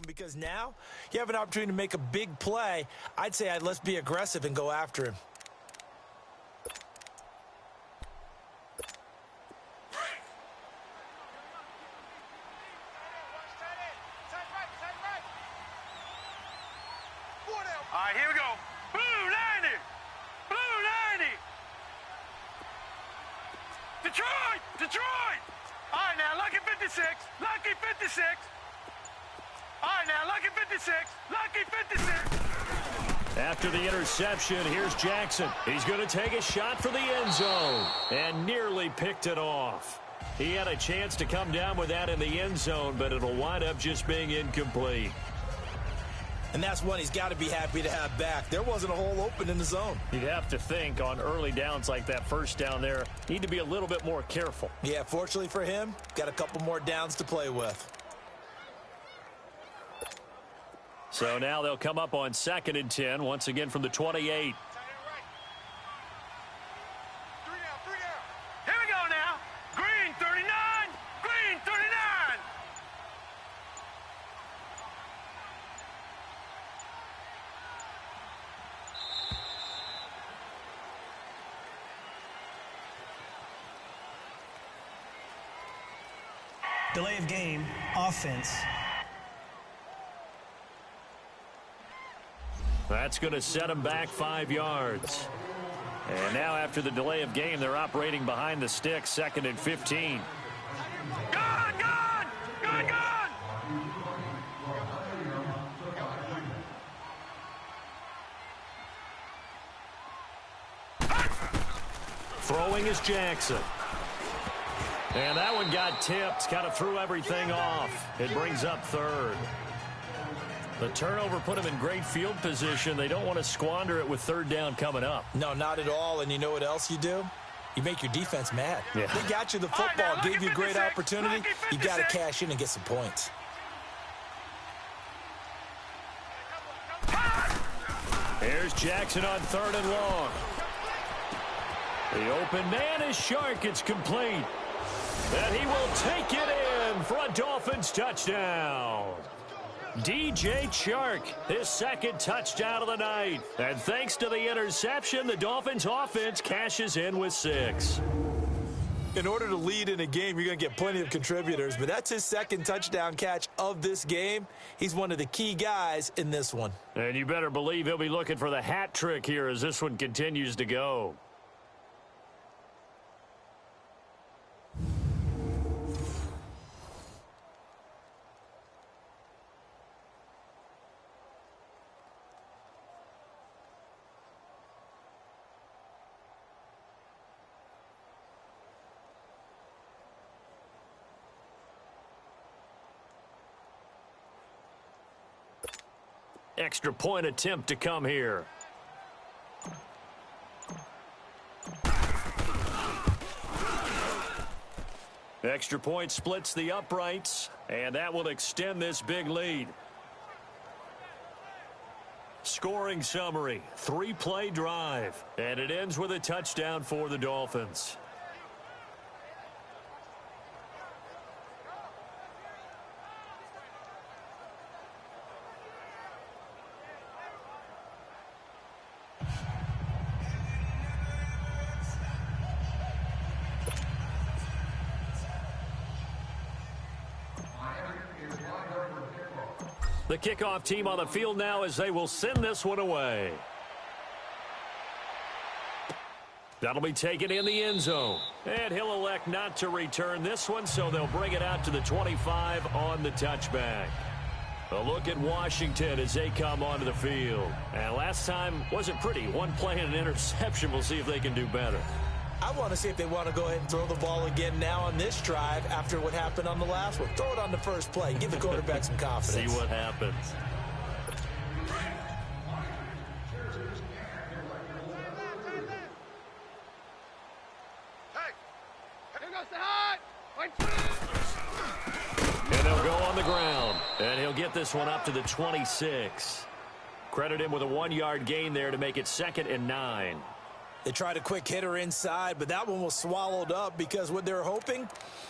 Because now you have an opportunity to make a big play. I'd say let's be aggressive and go after him. All right, here we go. Blue 90. Blue 90. Detroit. Detroit. All right, now, lucky 56. Lucky 56. All right, now, lucky 56. Lucky 56. After the interception, here's Jackson. He's going to take a shot for the end zone and nearly picked it off. He had a chance to come down with that in the end zone, but it'll wind up just being incomplete. And that's one he's got to be happy to have back. There wasn't a hole open in the zone. You'd have to think on early downs like that first down there, need to be a little bit more careful. Yeah, fortunately for him, got a couple more downs to play with. So now they'll come up on 2nd and 10, once again from the 28. Here we go now. Green 39. Green 39. Delay of game, offense. That's going to set them back 5 yards. And now after the delay of game, they're operating behind the sticks, 2nd and 15. Gone, gone, gone, gone. Throwing is Jackson. And that one got tipped, kind of threw everything off. It brings up 3rd. The turnover put them in great field position. They don't want to squander it with 3rd down coming up. No, not at all. And you know what else you do? You make your defense mad. Yeah. They got you the football, gave you a great opportunity. You got to cash in and get some points. Here's Jackson on 3rd and long. The open man is Shark. It's complete. And he will take it in for a Dolphins touchdown. DJ Chark, his 2nd touchdown of the night. And thanks to the interception, the Dolphins offense cashes in with 6. In order to lead in a game, you're going to get plenty of contributors, but that's his 2nd touchdown catch of this game. He's one of the key guys in this one. And you better believe he'll be looking for the hat trick here as this one continues to go. Extra point attempt to come here. Extra point splits the uprights, and that will extend this big lead. Scoring summary, 3-play drive, and it ends with a touchdown for the Dolphins. The kickoff team on the field now as they will send this one away. That'll be taken in the end zone. And he'll elect not to return this one, so they'll bring it out to the 25 on the touchback. A look at Washington as they come onto the field. And last time wasn't pretty. One play and an interception. We'll see if they can do better. I want to see if they want to go ahead and throw the ball again now on this drive after what happened on the last one. Throw it on the first play. Give the quarterback some confidence. See what happens. And they'll go on the ground. And he'll get this one up to the 26. Credit him with a 1-yard gain there to make it 2nd and 9. They tried a quick hitter inside, but that one was swallowed up because what they're hoping,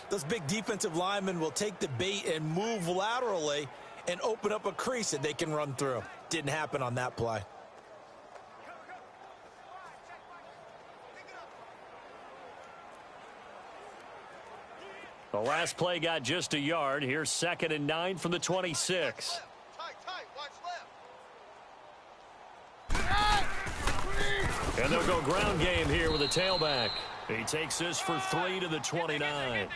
those big defensive linemen will take the bait and move laterally and open up a crease that they can run through. Didn't happen on that play. The last play got just a yard. Here's 2nd and 9 from the 26. And they'll go ground game here with a tailback. He takes this for 3 to the 29.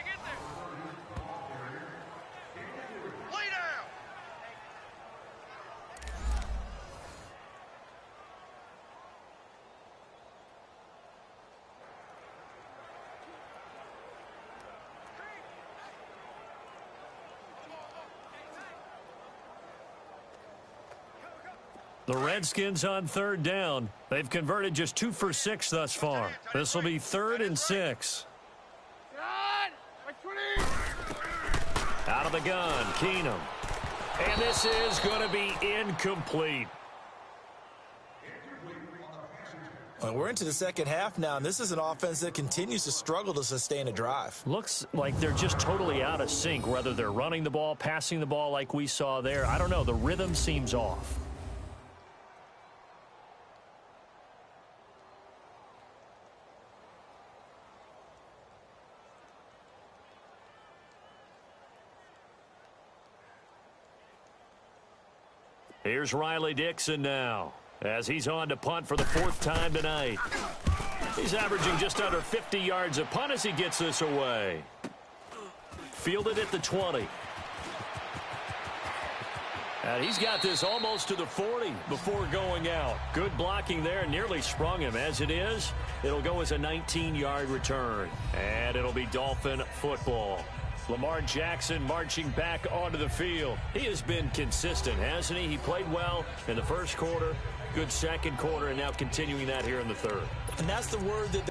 The Redskins on 3rd down. They've converted just 2 for 6 thus far. This will be 3rd and 6. Out of the gun, Keenum. And this is going to be incomplete. Well, we're into the second half now, and this is an offense that continues to struggle to sustain a drive. Looks like they're just totally out of sync, whether they're running the ball, passing the ball like we saw there. I don't know. The rhythm seems off. Here's Riley Dixon now, as he's on to punt for the 4th time tonight. He's averaging just under 50 yards a punt as he gets this away. Fielded at the 20. And he's got this almost to the 40 before going out. Good blocking there, nearly sprung him. As it is, it'll go as a 19-yard return. And it'll be Dolphin football. Lamar Jackson marching back onto the field. He has been consistent, hasn't he? He played well in the first quarter, good second quarter, and now continuing that here in the third. And that's the word that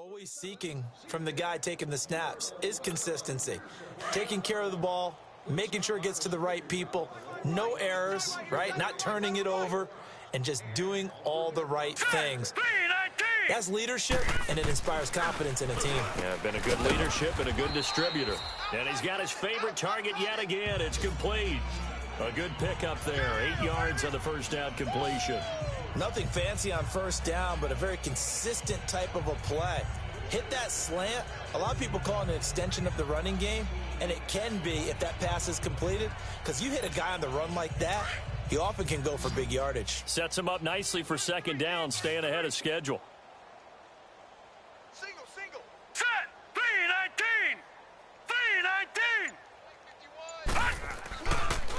always seeking from the guy taking the snaps is consistency. Taking care of the ball, making sure it gets to the right people, no errors, right? Not turning it over, and just doing all the right things. That's leadership, and it inspires confidence in a team. Yeah, been a good leadership and a good distributor. And he's got his favorite target yet again. It's complete. A good pickup there. 8 yards on the first down completion. Nothing fancy on first down, but a very consistent type of a play. Hit that slant. A lot of people call it an extension of the running game, and it can be if that pass is completed, because you hit a guy on the run like that, he often can go for big yardage. Sets him up nicely for second down, staying ahead of schedule. Single. Set. 319. 319.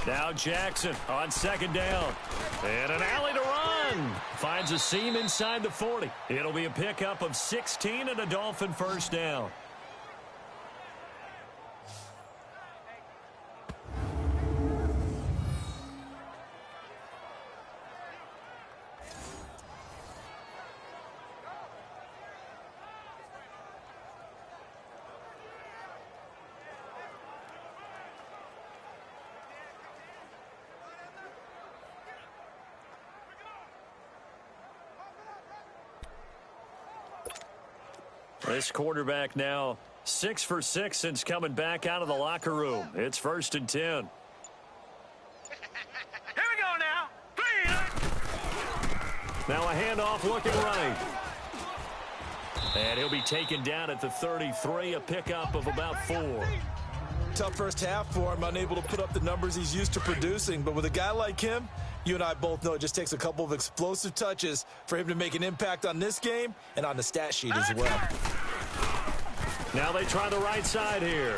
Now Jackson on second down. And an alley to run. Finds a seam inside the 40. It'll be a pickup of 16 and a Dolphin first down. This quarterback now 6 for 6 since coming back out of the locker room. It's 1st and 10. Here we go now. 3. Now a handoff looking right. And he'll be taken down at the 33, a pickup of about 4. Tough first half for him, unable to put up the numbers he's used to producing. But with a guy like him, you and I both know it just takes a couple of explosive touches for him to make an impact on this game and on the stat sheet as well. Now they try the right side here.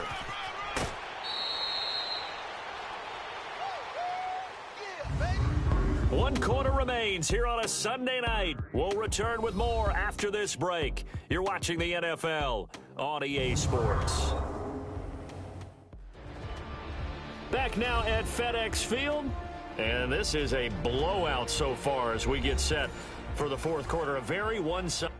One quarter remains here on a Sunday night. We'll return with more after this break. You're watching the NFL on EA Sports. Back now at FedEx Field. And this is a blowout so far as we get set for the fourth quarter. A very one-sided.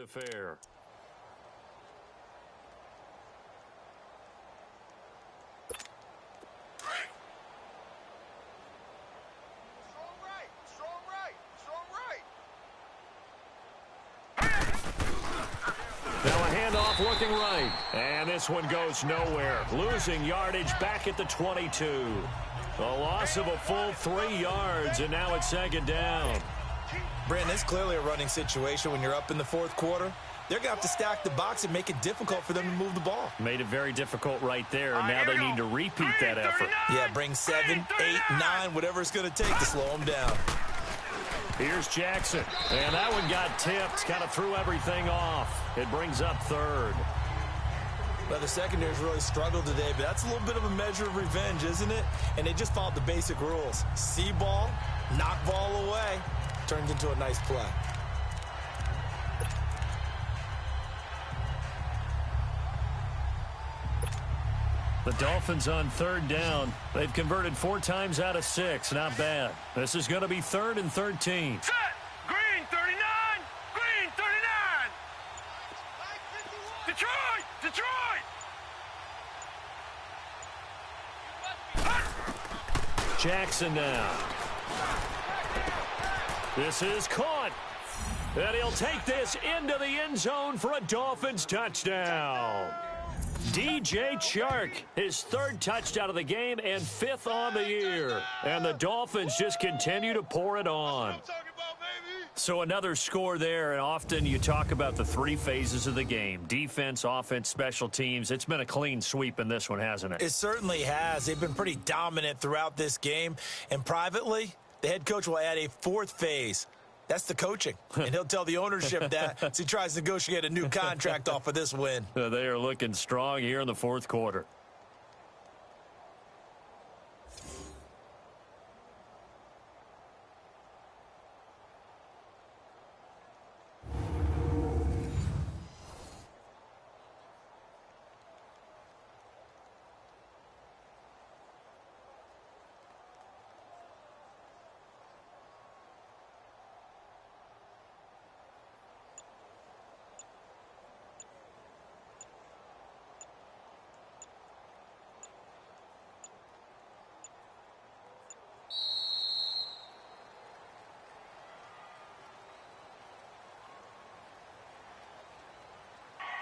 Affair. handoff looking right. And this one goes nowhere. Losing yardage back at the 22. A loss of a full 3 yards, and now it's second down. Brandon, it's clearly a running situation when you're up in the fourth quarter. They're going to have to stack the box and make it difficult for them to move the ball. Made it very difficult right there. Now they need to repeat that effort. Yeah, bring 7, 8, 9, whatever it's going to take to slow them down. Here's Jackson. And that one got tipped. Kind of threw everything off. It brings up third. Well, the secondary's really struggled today, but that's a little bit of a measure of revenge, isn't it? And they just followed the basic rules. See ball, knock ball away. Turned into a nice play. The Dolphins on third down. They've converted 4 times out of 6. Not bad. This is going to be 3rd and 13. Set! Green 39! Green 39! Detroit! Detroit! Jackson now. This is caught. And he'll take this into the end zone for a Dolphins touchdown. DJ Chark, his 3rd touchdown of the game and 5th on the year. And the Dolphins just continue to pour it on. So another score there, and often you talk about the 3 phases of the game. Defense, offense, special teams. It's been a clean sweep in this one, hasn't it? It certainly has. They've been pretty dominant throughout this game. And privately, the head coach will add a 4th phase. That's the coaching. And he'll tell the ownership that as he tries to negotiate a new contract off of this win. They are looking strong here in the 4th quarter.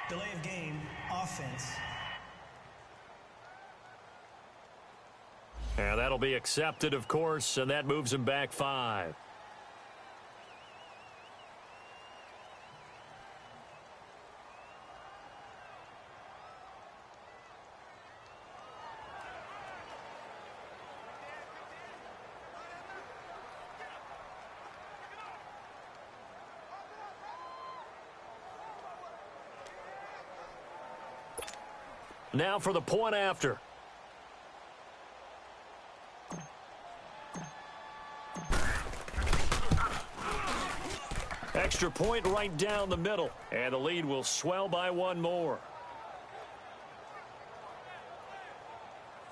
Delay of game, offense. And that'll be accepted, of course, and that moves him back 5. Now for the point after. Extra point right down the middle. And the lead will swell by 1 more.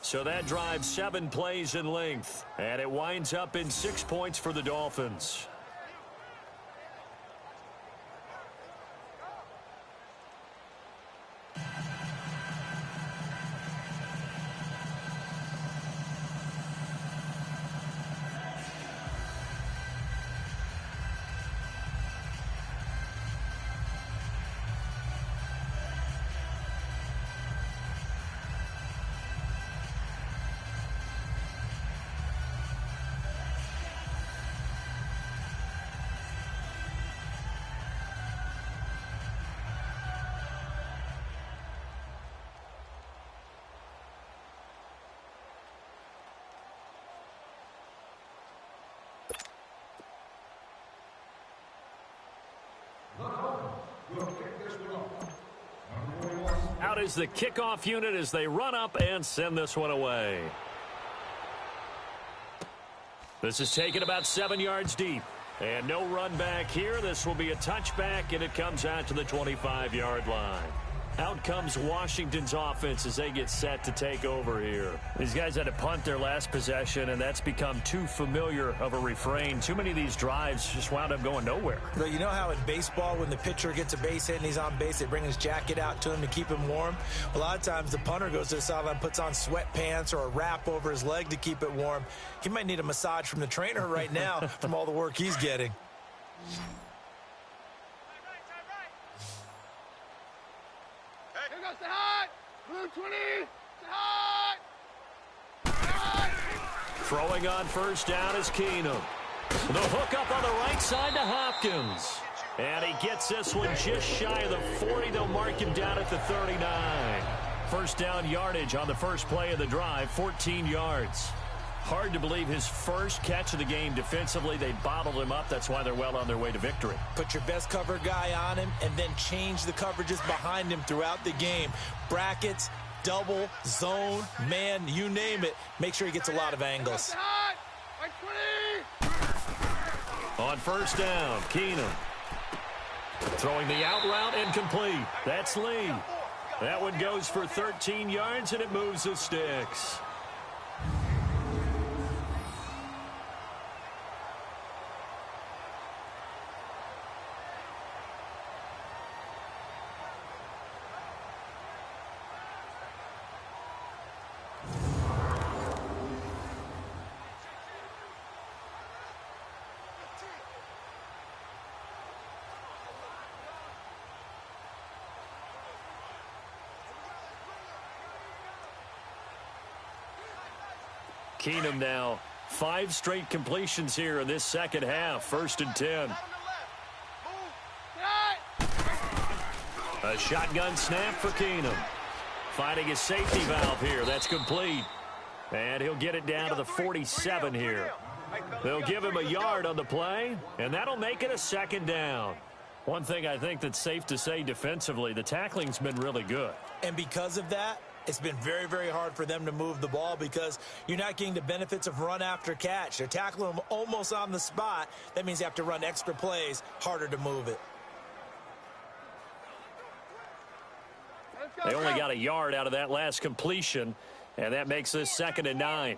So that drives 7 plays in length. And it winds up in 6 points for the Dolphins. Out is the kickoff unit as they run up and send this one away. This is taken about 7 yards deep. And no run back here. This will be a touchback, and it comes out to the 25-yard line. Out comes Washington's offense as they get set to take over here. These guys had to punt their last possession, and that's become too familiar of a refrain. Too many of these drives just wound up going nowhere. But you know how in baseball, when the pitcher gets a base hit and he's on base, they bring his jacket out to him to keep him warm? A lot of times the punter goes to the sideline, puts on sweatpants or a wrap over his leg to keep it warm. He might need a massage from the trainer right now from all the work he's getting. Throwing on first down is Keenum. The hook up on the right side to Hopkins. And he gets this one just shy of the 40. They'll mark him down at the 39. First down yardage on the first play of the drive, 14 yards. Hard to believe his first catch of the game defensively. They bottled him up. That's why they're well on their way to victory. Put your best cover guy on him and then change the coverages behind him throughout the game. Brackets, double, zone, man, you name it. Make sure he gets a lot of angles. On first down, Keenum. Throwing the out route incomplete. That's Lee. That one goes for 13 yards, and it moves the sticks. Keenum now, 5 straight completions here in this second half. 1st and 10. A shotgun snap for Keenum. Finding his safety valve here. That's complete. And he'll get it down to the 47 here. They'll give him a yard on the play, and that'll make it a 2nd down. One thing I think that's safe to say defensively, the tackling's been really good. And because of that, it's been very, very hard for them to move the ball because you're not getting the benefits of run after catch. They're tackling them almost on the spot. That means you have to run extra plays, harder to move it. They only got a yard out of that last completion, and that makes this 2nd and 9.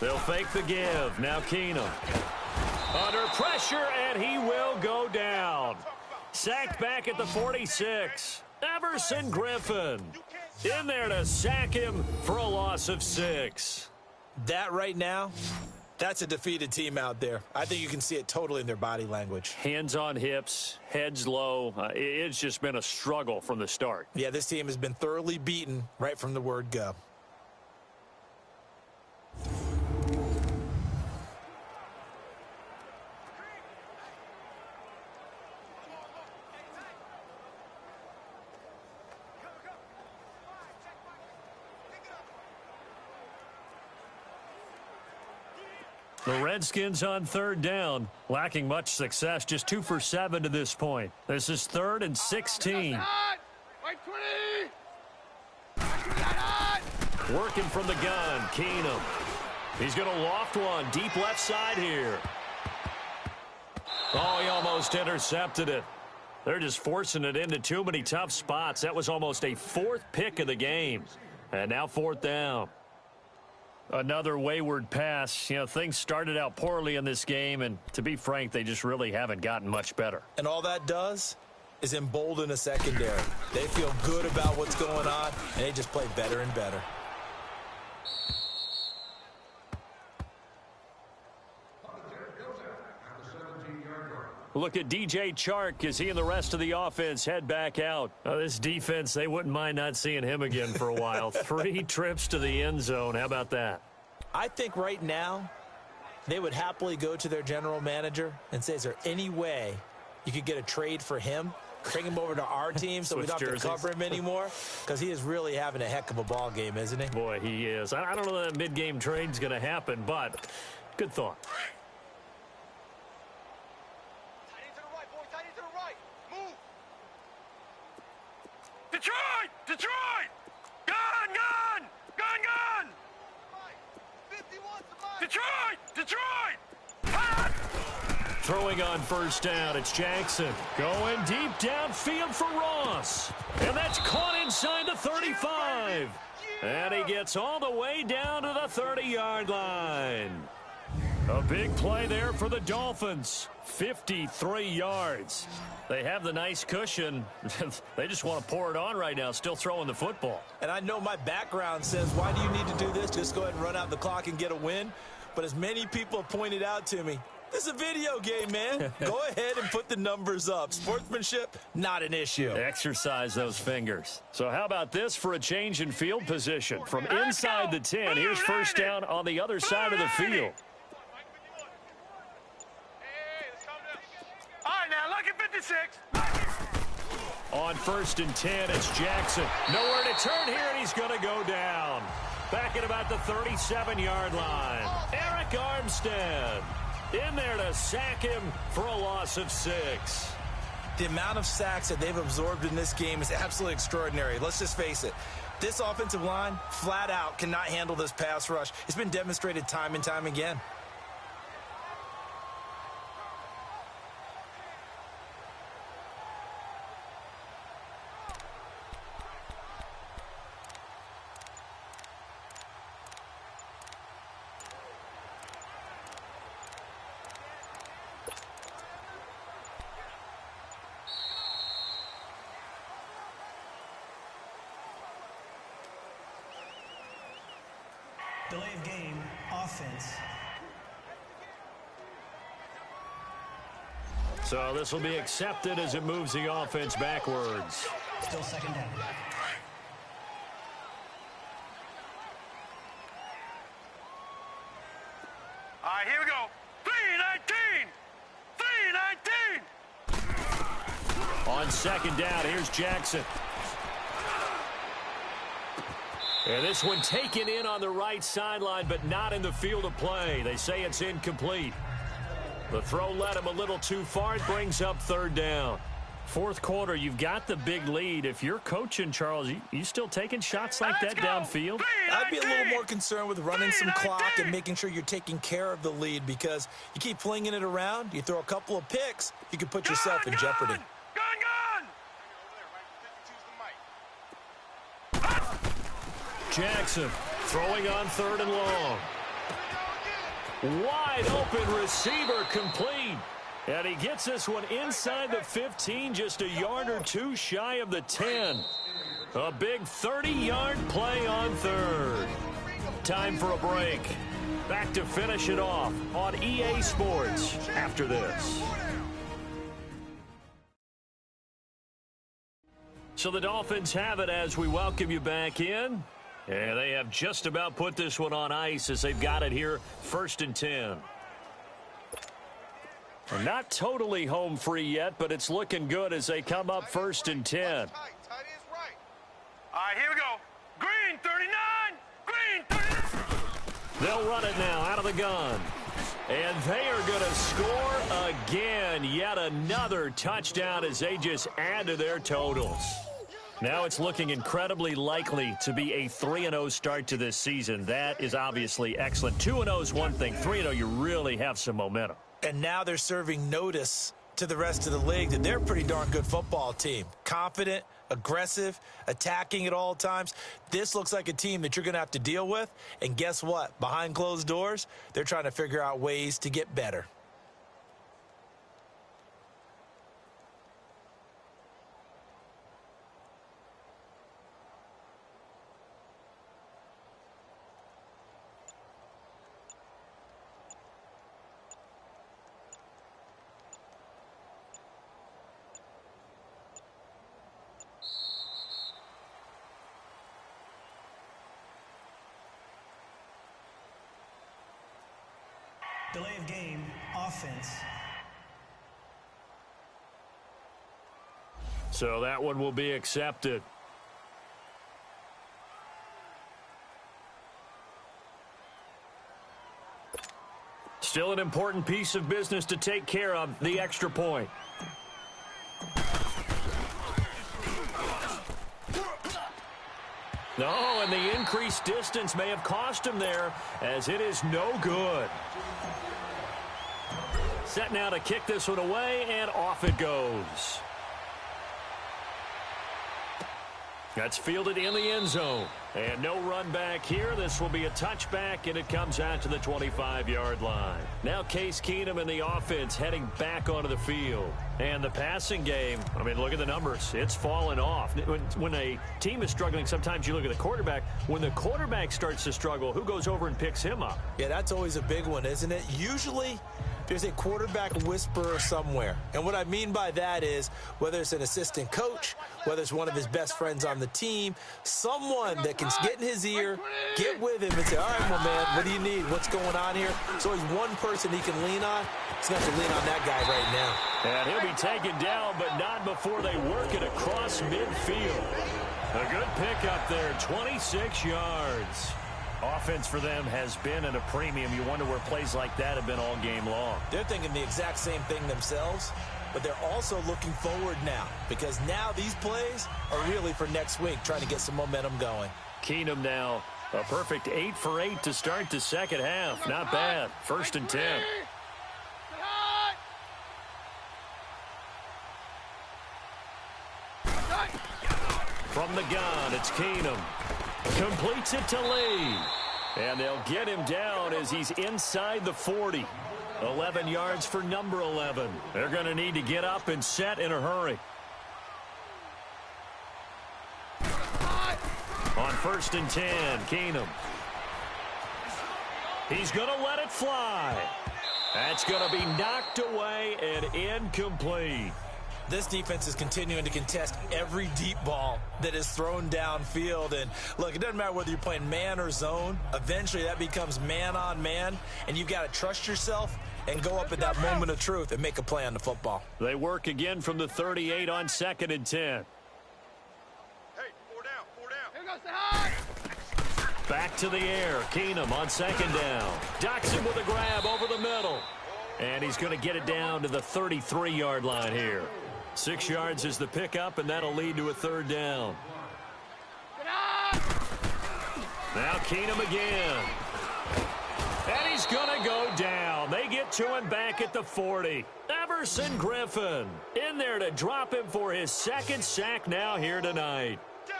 They'll fake the give. Now Keenum. Under pressure, and he will go down. Sacked back at the 46. Everson Griffin in there to sack him for a loss of 6. That right now, that's a defeated team out there. I think you can see it totally in their body language. Hands on hips, heads low. It's just been a struggle from the start. Yeah, this team has been thoroughly beaten right from the word go. The Redskins on 3rd down, lacking much success, just 2 for 7 to this point. This is 3rd and 16. Working from the gun, Keenum. He's going to loft one deep left side here. Oh, he almost intercepted it. They're just forcing it into too many tough spots. That was almost a 4th pick of the game. And now 4th down. Another wayward pass. You know, things started out poorly in this game, and to be frank, they just really haven't gotten much better. And all that does is embolden a secondary. They feel good about what's going on, and they just play better and better. Look at DJ Chark as he and the rest of the offense head back out. This defense, they wouldn't mind not seeing him again for a while. 3 trips to the end zone. How about that? I think right now they would happily go to their general manager and say, is there any way you could get a trade for him? Bring him over to our team so we don't have to cover him anymore? Because he is really having a heck of a ball game, isn't he? Boy, he is. I don't know that mid-game trade's going to happen, but good thought. Detroit! Detroit! Gun! Gun! Gun! Gun! Detroit! Detroit! Hot! Throwing on first down, it's Jackson. Going deep downfield for Ross. And that's caught inside the 35. And he gets all the way down to the 30-yard line. A big play there for the Dolphins. 53 yards. They have the nice cushion. They just want to pour it on right now, still throwing the football. And I know my background says, why do you need to do this? Just go ahead and run out the clock and get a win. But as many people have pointed out to me, This is a video game, man. Go ahead and put the numbers up. Sportsmanship, not an issue. Exercise those fingers. So how about this for a change in field position? From inside the 10, here's first down on the other side of the field. All right, now, lucky 56. On first and 10, it's Jackson. Nowhere to turn here, and he's going to go down. Back at about the 37-yard line. Eric Armstead in there to sack him for a loss of 6. The amount of sacks that they've absorbed in this game is absolutely extraordinary. Let's just face it. This offensive line, flat out, cannot handle this pass rush. It's been demonstrated time and time again. Delay of game, offense. So this will be accepted as it moves the offense backwards. Still second down. All right, here we go. 3-19. 3-19. On second down, here's Jackson. And this one taken in on the right sideline, but not in the field of play. They say it's incomplete. The throw led him a little too far. It brings up third down. Fourth quarter, you've got the big lead. If you're coaching, Charles, you still taking shots like that downfield? I'd be a little more concerned with running some clock and making sure you're taking care of the lead, because you keep flinging it around, you throw a couple of picks, you can put yourself in jeopardy. Jackson throwing on third and long. Wide open receiver complete. And he gets this one inside the 15, just a yard or two shy of the 10. A big 30-yard play on third. Time for a break. Back to finish it off on EA Sports after this. So the Dolphins have it as we welcome you back in. And they have just about put this one on ice as they've got it here, first and 10. They're not totally home free yet, but it's looking good as they come up first and 10. All right, here we go. Green 39. Green 39. They'll run it now out of the gun. And they are going to score again. Yet another touchdown as they just add to their totals. Now it's looking incredibly likely to be a 3-0 start to this season. That is obviously excellent. 2-0 is one thing. 3-0, you really have some momentum. And now they're serving notice to the rest of the league that they're a pretty darn good football team. Confident, aggressive, attacking at all times. This looks like a team that you're going to have to deal with. And guess what? Behind closed doors, they're trying to figure out ways to get better. Delay of game, offense. So that one will be accepted. Still an important piece of business to take care of, the extra point. No, and the increased distance may have cost him there, as it is no good. Set now to kick this one away, and off it goes. That's fielded in the end zone. And no run back here. This will be a touchback, and it comes out to the 25-yard line. Now Case Keenum and the offense heading back onto the field. And the passing game, I mean, look at the numbers. It's fallen off. When a team is struggling, sometimes you look at the quarterback. When the quarterback starts to struggle, who goes over and picks him up? Yeah, that's always a big one, isn't it? Usually There's a quarterback whisperer somewhere. And what I mean by that is whether it's an assistant coach, whether it's one of his best friends on the team, someone that can get in his ear, get with him and say, all right, well, man, what do you need? What's going on here? So he's one person he can lean on. He's going to have to lean on that guy right now. And he'll be taken down, but not before they work it across midfield. A good pickup there, 26 yards. Offense for them has been at a premium. You wonder where plays like that have been all game long. They're thinking the exact same thing themselves, but they're also looking forward now because now these plays are really for next week, trying to get some momentum going. Keenum now, a perfect 8 for 8 to start the second half. Not bad. 1st and 10. From the gun, it's Keenum. Completes it to Lee. And they'll get him down as he's inside the 40. 11 yards for number 11. They're going to need to get up and set in a hurry. On 1st and 10, Keenum. He's going to let it fly. That's going to be knocked away and incomplete. This defense is continuing to contest every deep ball that is thrown downfield. And, look, it doesn't matter whether you're playing man or zone. Eventually, that becomes man on man, and you've got to trust yourself and go up at that moment of truth and make a play on the football. They work again from the 38 on 2nd and 10. Hey, 4 down, 4 down. Here goes the high. Back to the air. Keenum on 2nd down. Docks him with a grab over the middle. And he's going to get it down to the 33-yard line here. 6 yards is the pickup, and that'll lead to a 3rd down. Now Keenum again. And he's going to go down. They get to him back at the 40. Everson Griffin in there to drop him for his 2nd sack now here tonight.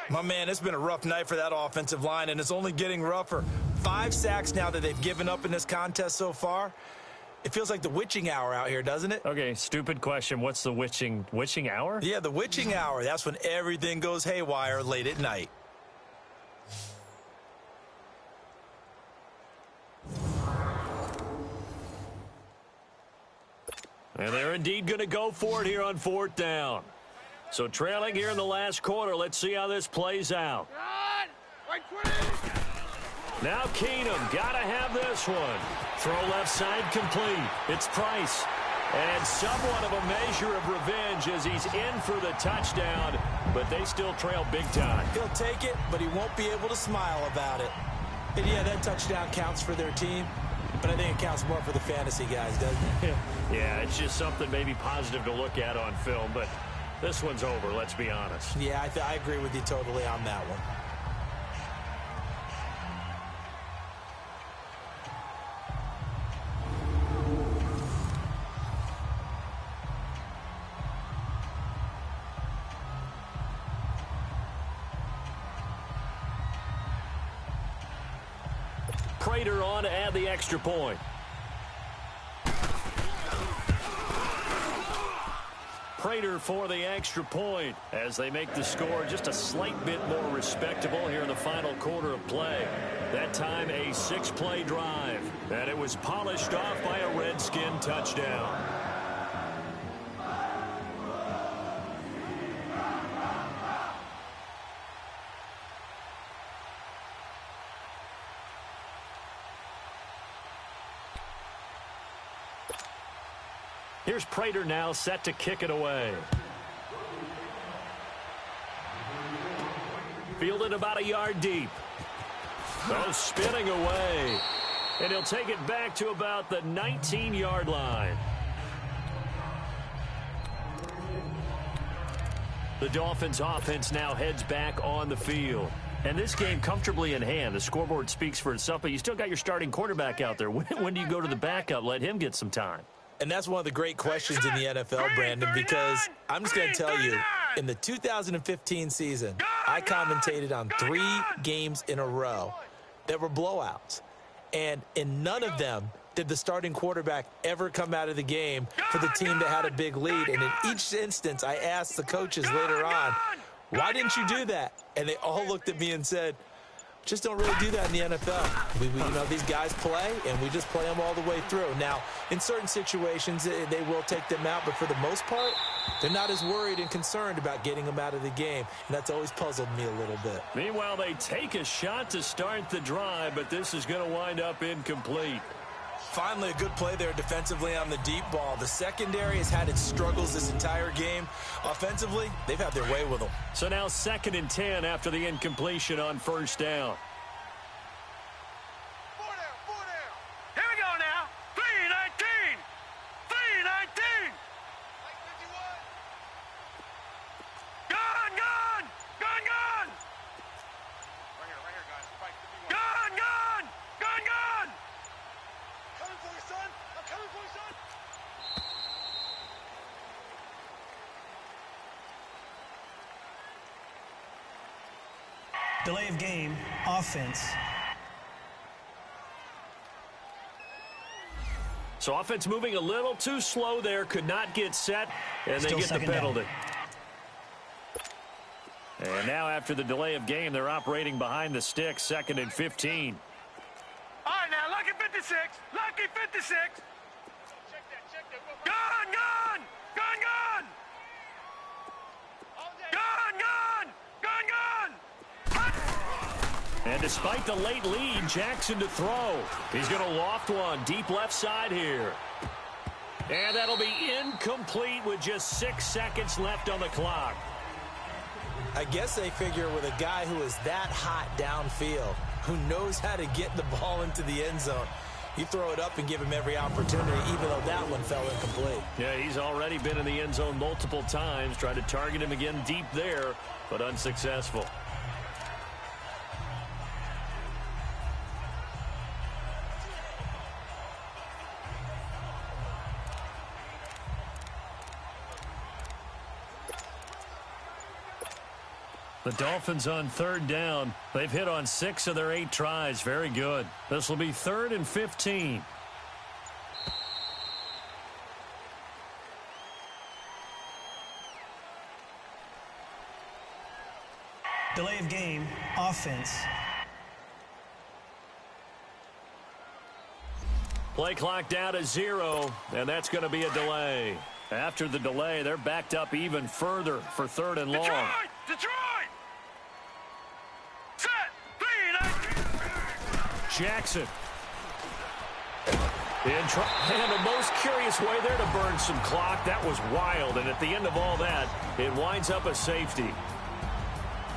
My man, it's been a rough night for that offensive line, and it's only getting rougher. 5 sacks now that they've given up in this contest so far. It feels like the witching hour out here, doesn't it? Okay, stupid question. What's the witching hour? Yeah, the witching hour. That's when everything goes haywire late at night. And they're indeed going to go for it here on 4th down. So trailing here in the last quarter. Let's see how this plays out. Now Keenum, got to have this one. Throw left side complete. It's Price. And somewhat of a measure of revenge as he's in for the touchdown, but they still trail big time. He'll take it, but he won't be able to smile about it. And yeah, that touchdown counts for their team, but I think it counts more for the fantasy guys, doesn't it? Yeah, it's just something maybe positive to look at on film, but this one's over, let's be honest. Yeah, I agree with you totally on that one. Prater on to add the extra point. Prater for the extra point as they make the score just a slight bit more respectable here in the final quarter of play. That time a 6-play drive, and it was polished off by a Redskin touchdown. Here's Prater now set to kick it away. Fielded about a yard deep. Oh, spinning away. And he'll take it back to about the 19-yard line. The Dolphins offense now heads back on the field. And this game comfortably in hand. The scoreboard speaks for itself, but you still got your starting quarterback out there. When do you go to the backup? Let him get some time. And that's one of the great questions in the NFL, Brandon, because I'm just going to tell you, in the 2015 season, I commentated on 3 games in a row that were blowouts. And in none of them did the starting quarterback ever come out of the game for the team that had a big lead. And in each instance, I asked the coaches later on, why didn't you do that? And they all looked at me and said, Just don't really do that in the NFL. You know, these guys play, and we just play them all the way through. Now, in certain situations, they will take them out, but for the most part, they're not as worried and concerned about getting them out of the game, and that's always puzzled me a little bit. Meanwhile, they take a shot to start the drive, but this is going to wind up incomplete. Finally, a good play there defensively on the deep ball. The secondary has had its struggles this entire game. Offensively, they've had their way with them. So now 2nd and 10 after the incompletion on 1st down. Four down. Here we go now. 3-19. 3-19. Gone. Right here, guys. Fight 51. Gone. Coming for you, son. I'm coming for you, son. Delay of game, offense. So offense moving a little too slow there, could not get set, and Still they get the second penalty. And now after the delay of game, they're operating behind the stick, 2nd and 15. All right, now, lucky 56. Lucky 56. Check that. Gone. And despite the late lead, Jackson to throw. He's going to loft one deep left side here. And that'll be incomplete with just 6 seconds left on the clock. I guess they figure with a guy who is that hot downfield, who knows how to get the ball into the end zone, you throw it up and give him every opportunity, even though that one fell incomplete. Yeah, he's already been in the end zone multiple times. Tried to target him again deep there, but unsuccessful. The Dolphins on 3rd down. They've hit on 6 of their 8 tries. Very good. This will be 3rd and 15. Delay of game, offense. Play clock down to 0, and that's going to be a delay. After the delay, they're backed up even further for 3rd and long. Detroit! Set! 3-19. Jackson. And the most curious way there to burn some clock. That was wild, and at the end of all that, it winds up a safety.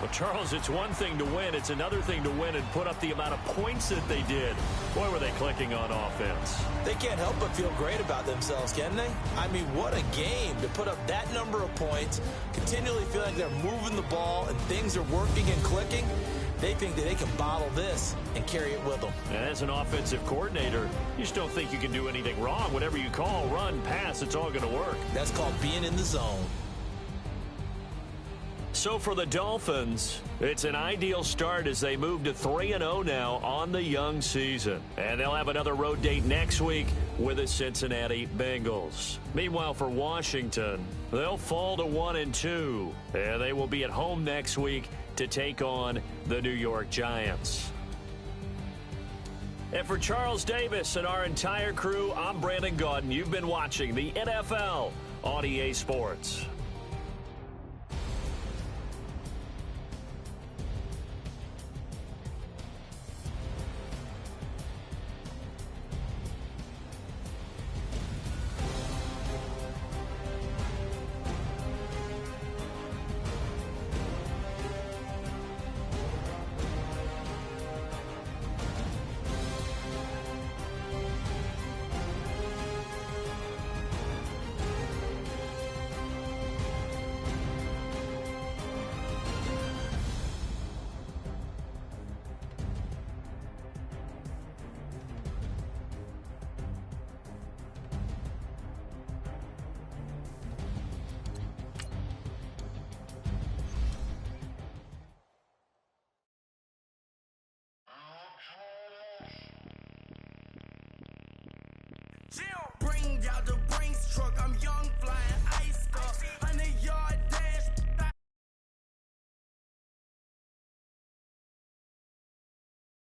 But, Charles, it's one thing to win. It's another thing to win and put up the amount of points that they did. Boy, were they clicking on offense. They can't help but feel great about themselves, can they? I mean, what a game to put up that number of points, continually feel like they're moving the ball and things are working and clicking. They think that they can bottle this and carry it with them. And as an offensive coordinator, you just don't think you can do anything wrong. Whatever you call, run, pass, it's all going to work. That's called being in the zone. So for the Dolphins, it's an ideal start as they move to 3-0 now on the young season. And they'll have another road date next week with the Cincinnati Bengals. Meanwhile, for Washington, they'll fall to 1-2. And they will be at home next week to take on the New York Giants. And for Charles Davis and our entire crew, I'm Brandon Gaudin. You've been watching the NFL on EA Sports. Bring out the brains truck, I'm young flying.